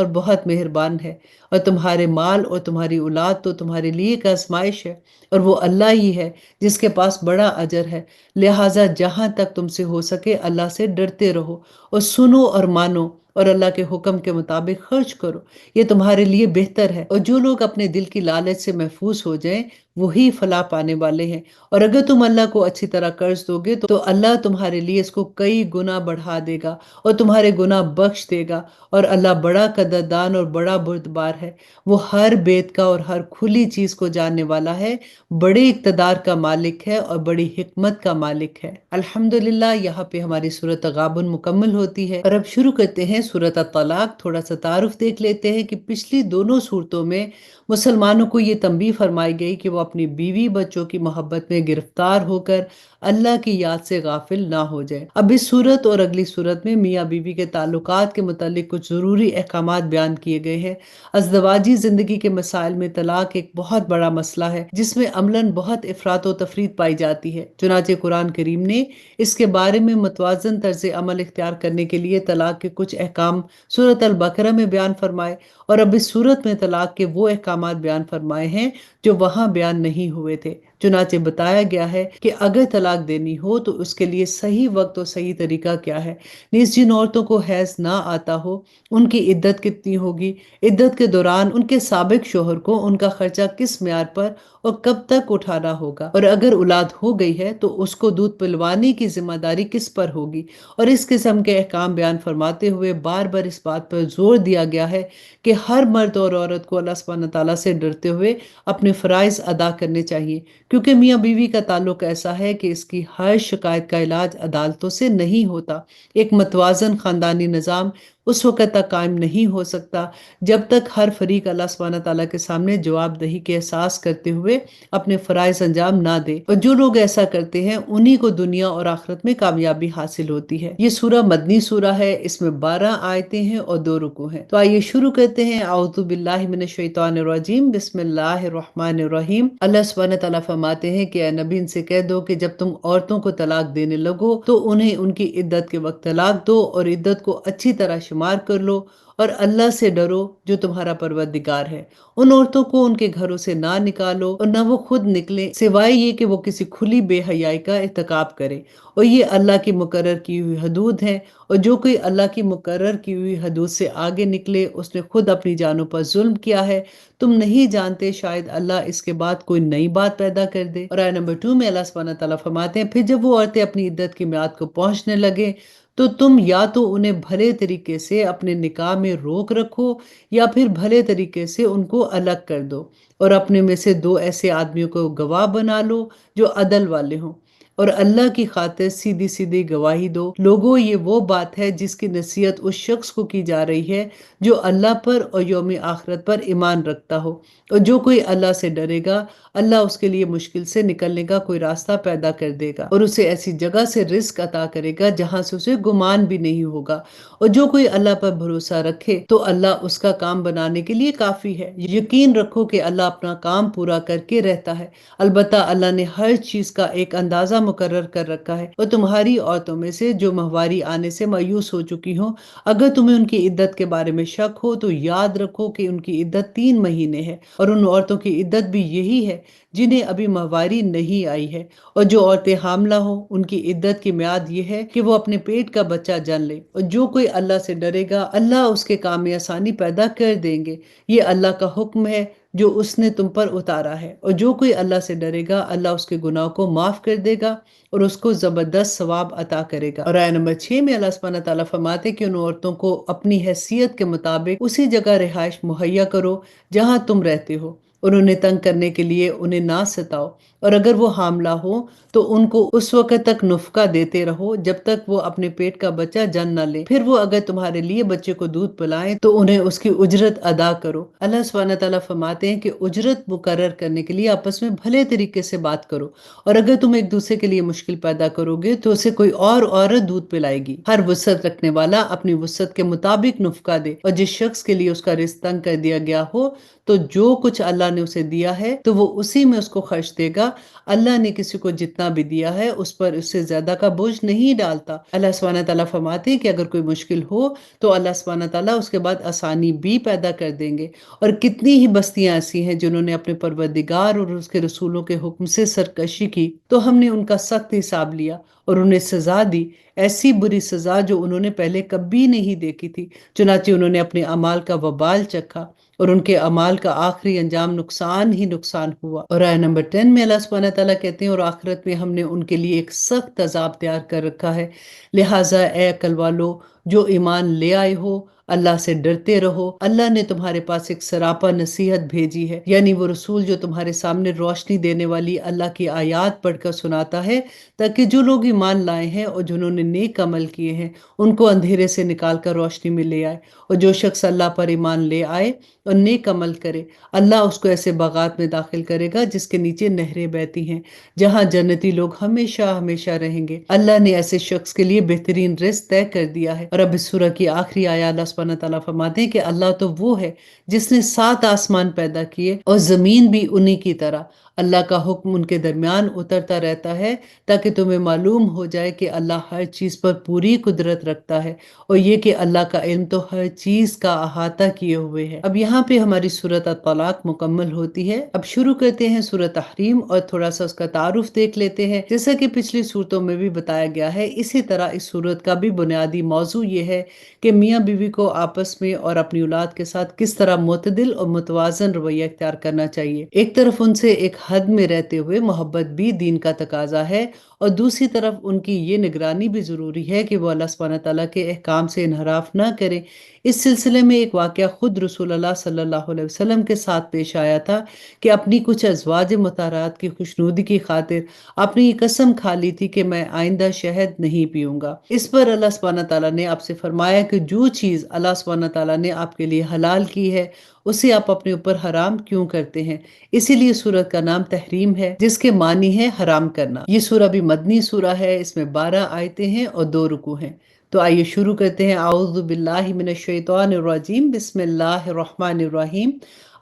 اور بہت مہربان ہے، اور تمہارے مال اور تمہاری اولاد تو تمہارے لیے ایک آزمائش ہے، اور وہ اللہ ہی ہے جس کے پاس بڑا اجر ہے۔ لہٰذا جہاں تک تم سے ہو سکے اللہ سے ڈرتے رہو، اور سنو اور مانو، اور اللہ کے حکم کے مطابق خرچ کرو، یہ تمہارے لیے بہتر ہے۔ اور جو لوگ اپنے دل کی لالچ سے محفوظ ہو جائیں وہی فلاح پانے والے ہیں۔ اور اگر تم اللہ کو اچھی طرح قرض دو گے تو اللہ تمہارے لیے اس کو کئی گنا بڑھا دے گا اور تمہارے گناہ بخش دے گا، اور اللہ بڑا قدردان اور بڑا بردبار ہے۔ وہ ہر بیت کا اور ہر کھلی چیز کو جاننے والا ہے، بڑے اقتدار کا مالک ہے اور بڑی حکمت کا مالک ہے۔ الحمدللہ، یہاں پہ ہماری سورۃ تغابن مکمل ہوتی ہے، اور اب شروع کرتے ہیں سورۃ الطلاق۔ تھوڑا سا تعارف دیکھ لیتے ہیں کہ پچھلی دونوں صورتوں میں مسلمانوں کو یہ تنبیہ فرمائی گئی کہ وہ اپنی بیوی بچوں کی محبت میں گرفتار ہو کر اللہ کی یاد سے غافل نہ ہو جائے۔ اب اس صورت اور اگلی صورت میں میاں بیوی کے تعلقات کے متعلق کچھ ضروری احکامات بیان کیے گئے ہیں۔ ازدواجی زندگی کے مسائل میں طلاق ایک بہت بڑا مسئلہ ہے جس میں عملاً بہت افراط و تفریط پائی جاتی ہے، چنانچہ قرآن کریم نے اس کے بارے میں متوازن طرز عمل اختیار کرنے کے لیے طلاق کے کچھ احکام سورۃ البقرہ میں بیان فرمائے، اور اب اس صورت میں طلاق کے وہ احکامات بیان فرمائے ہیں جو وہاں بیان نہیں ہوئے تھے۔ چنانچہ بتایا گیا ہے کہ اگر طلاق دینی ہو تو اس کے لیے صحیح وقت اور صحیح طریقہ کیا ہے، نیز جن عورتوں کو حیض نہ آتا ہو ان کی عدت کتنی ہوگی، عدت کے دوران ان کے سابق شوہر کو ان کا خرچہ کس معیار پر اور کب تک اٹھانا ہوگا، اور اگر اولاد ہو گئی ہے تو اس کو دودھ پلوانے کی ذمہ داری کس پر ہوگی، اور اس قسم کے احکام بیان فرماتے ہوئے بار بار اس بات پر زور دیا گیا ہے کہ ہر مرد اور عورت کو اللہ سبحانہ تعالیٰ سے ڈرتے ہوئے اپنے فرائض ادا کرنے چاہیے، کیونکہ میاں بیوی کا تعلق ایسا ہے کہ اس کی ہر شکایت کا علاج عدالتوں سے نہیں ہوتا۔ ایک متوازن خاندانی نظام اس وقت تک قائم نہیں ہو سکتا جب تک ہر فریق اللہ سبحانہ تعالیٰ کے سامنے جواب دہی کے احساس کرتے ہوئے اپنے فرائض انجام نہ دے، اور جو لوگ ایسا کرتے ہیں انہی کو دنیا اور آخرت میں کامیابی حاصل ہوتی ہے۔ یہ سورہ مدنی سورہ ہے، اس میں 12 آیتیں ہیں اور 2 رکوع ہیں۔ تو آئیے شروع کرتے ہیں۔ اعوذ باللہ من الشیطان الرجیم، بسم اللہ الرحمن الرحیم۔ اللہ سبحانہ تعالیٰ فرماتے ہیں کہ اے نبی ان سے کہہ دو کہ جب تم عورتوں کو طلاق دینے لگو تو انہیں ان کی عدت کے وقت طلاق دو، اور عدت کو اچھی طرح شمار کر لو، اور اللہ سے ڈرو جو تمہارا پروردگار ہے۔ ان عورتوں کو ان کے گھروں سے نہ نکالو اور نہ وہ خود نکلیں، سوائے یہ کہ وہ کسی کھلی بے حیائی کا ارتکاب کرے، اور یہ اللہ کی مقرر کی ہوئی حدود ہیں، اور جو کوئی اللہ کی مقرر کی ہوئی حدود سے آگے نکلے اس نے خود اپنی جانوں پر ظلم کیا ہے۔ تم نہیں جانتے شاید اللہ اس کے بعد کوئی نئی بات پیدا کر دے۔ اور آیت نمبر 2 میں اللہ سبحانہ تعالیٰ فرماتے ہیں، پھر جب وہ عورتیں اپنی عدت کی میعاد کو پہنچنے لگے تو تم یا تو انہیں بھلے طریقے سے اپنے نکاح میں روک رکھو یا پھر بھلے طریقے سے ان کو الگ کر دو، اور اپنے میں سے 2 ایسے آدمیوں کو گواہ بنا لو جو عدل والے ہوں، اور اللہ کی خاطر سیدھی سیدھی گواہی دو۔ لوگوں، یہ وہ بات ہے جس کی نصیحت اس شخص کو کی جا رہی ہے جو اللہ پر اور یوم آخرت پر ایمان رکھتا ہو، اور جو کوئی اللہ سے ڈرے گا اللہ اس کے لیے مشکل سے نکلنے کا کوئی راستہ پیدا کر دے گا، اور اسے ایسی جگہ سے رزق عطا کرے گا جہاں سے اسے گمان بھی نہیں ہوگا، اور جو کوئی اللہ پر بھروسہ رکھے تو اللہ اس کا کام بنانے کے لیے کافی ہے۔ یقین رکھو کہ اللہ اپنا کام پورا کر کے رہتا ہے، البتہ اللہ نے ہر چیز کا ایک اندازہ مقرر کر رکھا ہے۔ اور تمہاری عورتوں میں سے جو ماہواری آنے سے مایوس ہو چکی ہوں، اگر تمہیں ان کی عدت کے بارے میں شک ہو تو یاد رکھو کہ ان کی عدت 3 مہینے ہے، اور ان عورتوں کی عدت بھی یہی ہے جنہیں ابھی ماہواری نہیں آئی ہے، اور جو عورتیں حاملہ ہوں ان کی عدت کی میعاد یہ ہے کہ وہ اپنے پیٹ کا بچہ جن لے، اور جو کوئی اللہ سے ڈرے گا اللہ اس کے کام میں آسانی پیدا کر دیں گے۔ یہ اللہ کا حکم ہے جو اس نے تم پر اتارا ہے، اور جو کوئی اللہ سے ڈرے گا اللہ اس کے گناہ کو معاف کر دے گا اور اس کو زبردست ثواب عطا کرے گا۔ اور آیت نمبر 6 میں اللہ سبحانہ تعالیٰ فرماتے کہ ان عورتوں کو اپنی حیثیت کے مطابق اسی جگہ رہائش مہیا کرو جہاں تم رہتے ہو، اور انہیں تنگ کرنے کے لیے انہیں نہ ستاؤ، اور اگر وہ حاملہ ہو تو ان کو اس وقت تک نفقہ دیتے رہو جب تک وہ اپنے پیٹ کا بچہ جن نہ لے، پھر وہ اگر تمہارے لیے بچے کو دودھ پلائیں تو انہیں اس کی اجرت ادا کرو۔ اللہ سبحانہ تعالیٰ فرماتے ہیں کہ اجرت مقرر کرنے کے لیے آپس میں بھلے طریقے سے بات کرو، اور اگر تم ایک دوسرے کے لیے مشکل پیدا کرو گے تو اسے کوئی اور عورت دودھ پلائے گی۔ ہر وسعت رکھنے والا اپنی وسعت کے مطابق نفقہ دے، اور جس شخص کے لیے اس کا رزق تنگ کر دیا گیا ہو تو جو کچھ اللہ نے اسے دیا ہے تو وہ اسی میں اس کو خرچ دے گا۔ اللہ نے کسی کو جتنا بھی دیا ہے اس پر اس سے زیادہ کا بوجھ نہیں ڈالتا۔ اللہ سبحانہ تعالیٰ فرماتے ہیں کہ اگر کوئی مشکل ہو تو اللہ سبحانہ تعالیٰ اس کے بعد آسانی بھی پیدا کر دیں گے۔ اور کتنی ہی بستیاں ایسی ہیں جنہوں نے اپنے پروردگار اور اس کے رسولوں کے حکم سے سرکشی کی تو ہم نے ان کا سخت حساب لیا اور انہیں سزا دی، ایسی بری سزا جو انہوں نے پہلے کبھی نہیں دیکھی تھی۔ چنانچہ انہوں نے اپنے اعمال کا وبال چکھا اور ان کے اعمال کا آخری انجام نقصان ہی نقصان ہوا۔ اور آیت نمبر 10 میں اللہ سبحانہ تعالیٰ کہتے ہیں اور آخرت میں ہم نے ان کے لیے ایک سخت عذاب تیار کر رکھا ہے، لہٰذا اے عقل والو جو ایمان لے آئے ہو اللہ سے ڈرتے رہو۔ اللہ نے تمہارے پاس ایک سراپا نصیحت بھیجی ہے، یعنی وہ رسول جو تمہارے سامنے روشنی دینے والی اللہ کی آیات پڑھ کر سناتا ہے، تاکہ جو لوگ ایمان لائے ہیں اور جنہوں نے نیک عمل کیے ہیں ان کو اندھیرے سے نکال کر روشنی میں لے آئے۔ اور جو شخص اللہ پر ایمان لے آئے اور نیک عمل کرے، اللہ اس کو ایسے باغات میں داخل کرے گا جس کے نیچے نہریں بہتی ہیں، جہاں جنتی لوگ ہمیشہ ہمیشہ رہیں گے۔ اللہ نے ایسے شخص کے لیے بہترین رزق طے کر دیا ہے۔ اور اب اس سورہ کی آخری آیت اللہ سبحانہ تعالیٰ فرماتے ہیں کہ اللہ تو وہ ہے جس نے 7 آسمان پیدا کیے اور زمین بھی انہی کی طرح۔ اللہ کا حکم ان کے درمیان اترتا رہتا ہے تاکہ تمہیں معلوم ہو جائے کہ اللہ ہر چیز پر پوری قدرت رکھتا ہے، اور یہ کہ اللہ کا علم تو ہر چیز کا احاطہ کیے ہوئے ہے۔ اب یہاں پہ ہماری سورۃ الطلاق مکمل ہوتی ہے۔ اب شروع کرتے ہیں سورۃ تحریم اور تھوڑا سا اس کا تعارف دیکھ لیتے ہیں۔ جیسا کہ پچھلی صورتوں میں بھی بتایا گیا ہے، اسی طرح اس صورت کا بھی بنیادی موضوع یہ ہے کہ میاں بیوی کو آپس میں اور اپنی اولاد کے ساتھ کس طرح معتدل اور متوازن رویہ اختیار کرنا چاہیے۔ ایک طرف ان سے ایک حد میں رہتے ہوئے محبت بھی دین کا تقاضا ہے، اور دوسری طرف ان کی یہ نگرانی بھی ضروری ہے کہ وہ اللہ سبحانہ تعالیٰ کے احکام سے انحراف نہ کریں۔ اس سلسلے میں ایک واقعہ خود رسول اللہ صلی اللہ علیہ وسلم کے ساتھ پیش آیا تھا کہ اپنی کچھ ازواج مطہرات کی خوشنودی کی خاطر آپ نے یہ قسم کھا لی تھی کہ میں آئندہ شہد نہیں پیوں گا۔ اس پر اللہ سبحانہ تعالیٰ نے آپ سے فرمایا کہ جو چیز اللہ سبحانہ تعالیٰ نے آپ کے لیے حلال کی ہے اسے آپ اپنے اوپر حرام کیوں کرتے ہیں؟ اسی لیے سورت کا نام تحریم ہے، جس کے معنی ہے حرام کرنا۔ یہ سورہ بھی مدنی سورہ ہے، اس میں 12 آیتیں ہیں اور 2 رکوع ہیں۔ تو آئیے شروع کرتے ہیں۔ اعوذ باللہ من الشیطان الرجیم، بسم اللہ الرحمن الرحیم۔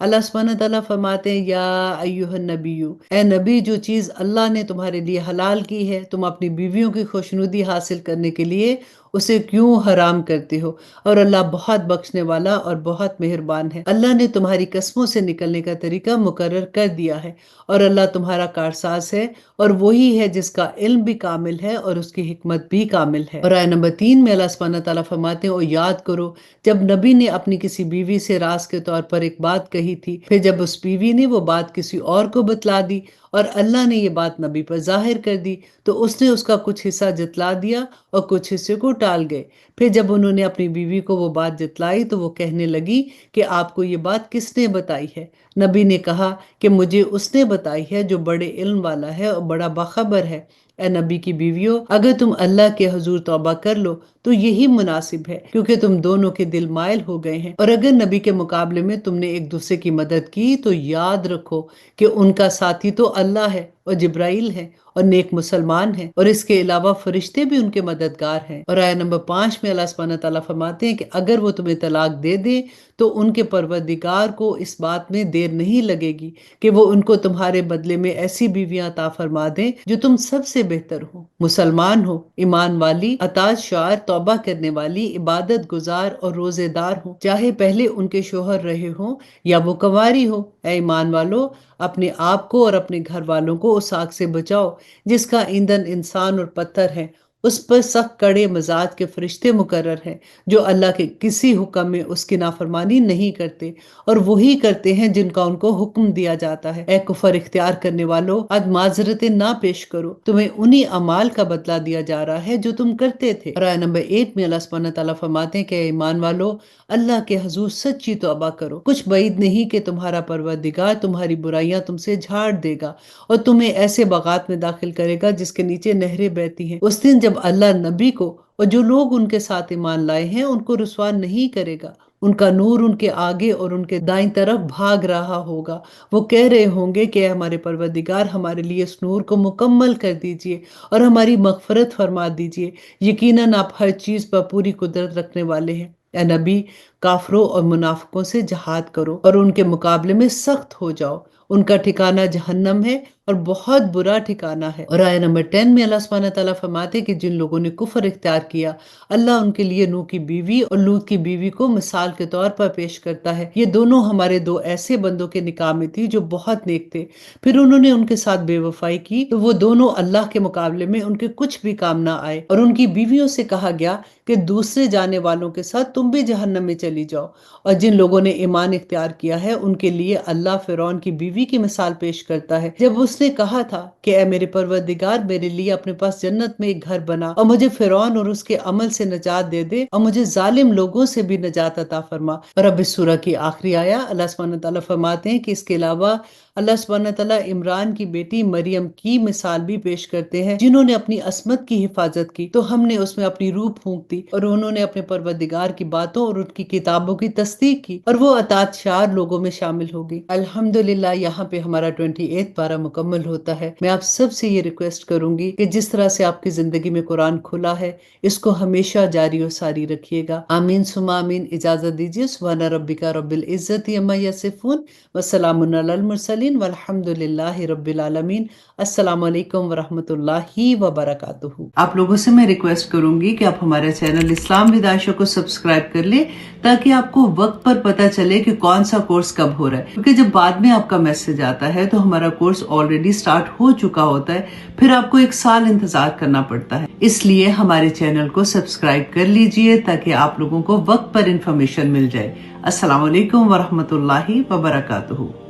اللہ سبحانہ تعالیٰ فرماتے ہیں یا ایھا النبی، اے نبی جو چیز اللہ نے تمہارے لیے حلال کی ہے تم اپنی بیویوں کی خوشنودی حاصل کرنے کے لیے اسے کیوں حرام کرتے ہو؟ اور اللہ بہت بخشنے والا اور بہت مہربان ہے۔ اللہ نے تمہاری قسموں سے نکلنے کا طریقہ مقرر کر دیا ہے، اور اللہ تمہارا کارساز ہے، اور وہی ہے جس کا علم بھی کامل ہے اور اس کی حکمت بھی کامل ہے۔ اور آیت نمبر 3 میں اللہ سبحانہ تعالیٰ فرماتے ہیں اور یاد کرو جب نبی نے اپنی کسی بیوی سے راز کے طور پر ایک بات کہی تھی، پھر جب اس بیوی نے وہ بات کسی اور کو بتلا دی اور اللہ نے یہ بات نبی پر ظاہر کر دی تو اس نے اس کا کچھ حصہ جتلا دیا اور کچھ حصے کو ٹال گئے۔ پھر جب انہوں نے اپنی بیوی کو وہ بات جتلائی تو وہ کہنے لگی کہ آپ کو یہ بات کس نے بتائی ہے؟ نبی نے کہا کہ مجھے اس نے بتائی ہے جو بڑے علم والا ہے اور بڑا باخبر ہے۔ اے نبی کی بیویوں، اگر تم اللہ کے حضور توبہ کر لو تو یہی مناسب ہے، کیونکہ تم دونوں کے دل مائل ہو گئے ہیں، اور اگر نبی کے مقابلے میں تم نے ایک دوسرے کی مدد کی تو یاد رکھو کہ ان کا ساتھی تو اللہ ہے اور جبرائیل ہے اور نیک مسلمان ہیں، اور اس کے علاوہ فرشتے بھی ان کے مددگار ہیں۔ اور آیت نمبر 5 میں اللہ سبحانہ تعالیٰ فرماتے ہیں کہ اگر وہ تمہیں طلاق دے دیں تو ان کے پروردگار کو اس بات میں دیر نہیں لگے گی کہ وہ ان کو تمہارے بدلے میں ایسی بیویاں عطا فرما دیں جو تم سب سے بہتر ہو، مسلمان ہو، ایمان والی، اطاعت شعار، توبہ کرنے والی، عبادت گزار اور روزے دار ہوں، چاہے پہلے ان کے شوہر رہے ہوں یا وہ کنواری ہو۔ اے ایمان والو، اپنے آپ کو اور اپنے گھر والوں کو اس آگ سے بچاؤ جس کا ایندھن انسان اور پتھر ہے، اس پر سخت کڑے مزاج کے فرشتے مقرر ہیں جو اللہ کے کسی حکم میں اس کی نافرمانی نہیں کرتے، اور وہی کرتے ہیں جن کا ان کو حکم دیا جاتا ہے۔ اے کفر اختیار کرنے والو، اد معذرتیں نہ پیش کرو، تمہیں انہی اعمال کا بدلہ دیا جا رہا ہے جو تم کرتے تھے۔ اور آیت نمبر 8 میں اللہ سبحانہ تعالیٰ فرماتے ہیں کہ اے ایمان والو، اللہ کے حضور سچی توبہ کرو، کچھ بعید نہیں کہ تمہارا پروردگار تمہاری برائیاں تم سے جھاڑ دے گا اور تمہیں ایسے باغات میں داخل کرے گا جس کے نیچے نہریں بہتی ہیں۔ اس دن جب اللہ نبی کو اور جو لوگ ان کے ساتھ ایمان لائے ہیں ان کو رسوا نہیں کرے گا، ان کا نور ان کے آگے اور ان کے دائیں طرف بھاگ رہا ہوگا، وہ کہہ رہے ہوں گے کہ اے ہمارے پروردگار، ہمارے لیے اس نور کو مکمل کر دیجئے اور ہماری مغفرت فرما دیجئے، یقیناً آپ ہر چیز پر پوری قدرت رکھنے والے ہیں۔ اے نبی، کافروں اور منافقوں سے جہاد کرو اور ان کے مقابلے میں سخت ہو جاؤ، ان کا ٹھکانہ جہنم ہے اور بہت برا ٹھکانہ ہے۔ اور آیہ نمبر 10 میں اللہ سبحانہ تعالیٰ فرماتے کہ جن لوگوں نے کفر اختیار کیا، اللہ ان کے لیے نوح کی بیوی اور لوط کی بیوی کو مثال کے طور پر پیش کرتا ہے۔ یہ دونوں ہمارے دو ایسے بندوں کے نکاح میں تھی جو بہت نیک تھے، پھر انہوں نے ان کے ساتھ بے وفائی کی تو وہ دونوں اللہ کے مقابلے میں ان کے کچھ بھی کام نہ آئے، اور ان کی بیویوں سے کہا گیا کہ دوسرے جانے والوں کے ساتھ تم بھی جہنم میں چلی جاؤ۔ اور جن لوگوں نے ایمان اختیار کیا ہے ان کے لیے اللہ فرعون کی بیوی کی مثال پیش کرتا ہے، جب اس نے کہا تھا کہ اے میرے پروردگار، میرے لیے اپنے پاس جنت میں ایک گھر بنا اور مجھے فرعون اور اس کے عمل سے نجات دے دے اور مجھے ظالم لوگوں سے بھی نجات عطا فرما۔ اور اب اس سورہ کی آخری آیہ اللہ سبحانہ تعالیٰ فرماتے ہیں کہ اس کے علاوہ اللہ سبحانہ تعالیٰ عمران کی بیٹی مریم کی مثال بھی پیش کرتے ہیں، جنہوں نے اپنی عصمت کی حفاظت کی تو ہم نے اس میں اپنی روح پھونک دی، اور انہوں نے اپنے پروردگار کی باتوں اور ان کی کتابوں کی تصدیق کی، اور وہ اطاعت شار لوگوں میں شامل ہو گئی۔ الحمدللہ یہاں پہ ہمارا 28 پارہ مکمل ہوتا ہے۔ میں آپ سب سے یہ ریکویسٹ کروں گی کہ جس طرح سے آپ کی زندگی میں قرآن کھلا ہے، اس کو ہمیشہ جاری و ساری رکھیے گا۔ آمین ثم آمین۔ اجازت دیجیے، سبحان ربک رب العزت عما یصفون وسلام علی المرسلین والحمد للہ رب العالمین۔ السلام علیکم ورحمۃ اللہ وبرکاتہ۔ آپ لوگوں سے میں ریکویسٹ کروں گی کہ آپ ہمارے چینل اسلام ود عائشہ کو سبسکرائب کر لیں تاکہ آپ کو وقت پر پتہ چلے کہ کون سا کورس کب ہو رہا ہے، کیونکہ جب بعد میں آپ کا میسج آتا ہے تو ہمارا کورس آلریڈی سٹارٹ ہو چکا ہوتا ہے، پھر آپ کو 1 سال انتظار کرنا پڑتا ہے۔ اس لیے ہمارے چینل کو سبسکرائب کر لیجئے تاکہ آپ لوگوں کو وقت پر انفارمیشن مل جائے۔ السلام علیکم ورحمۃ اللہ وبرکاتہ۔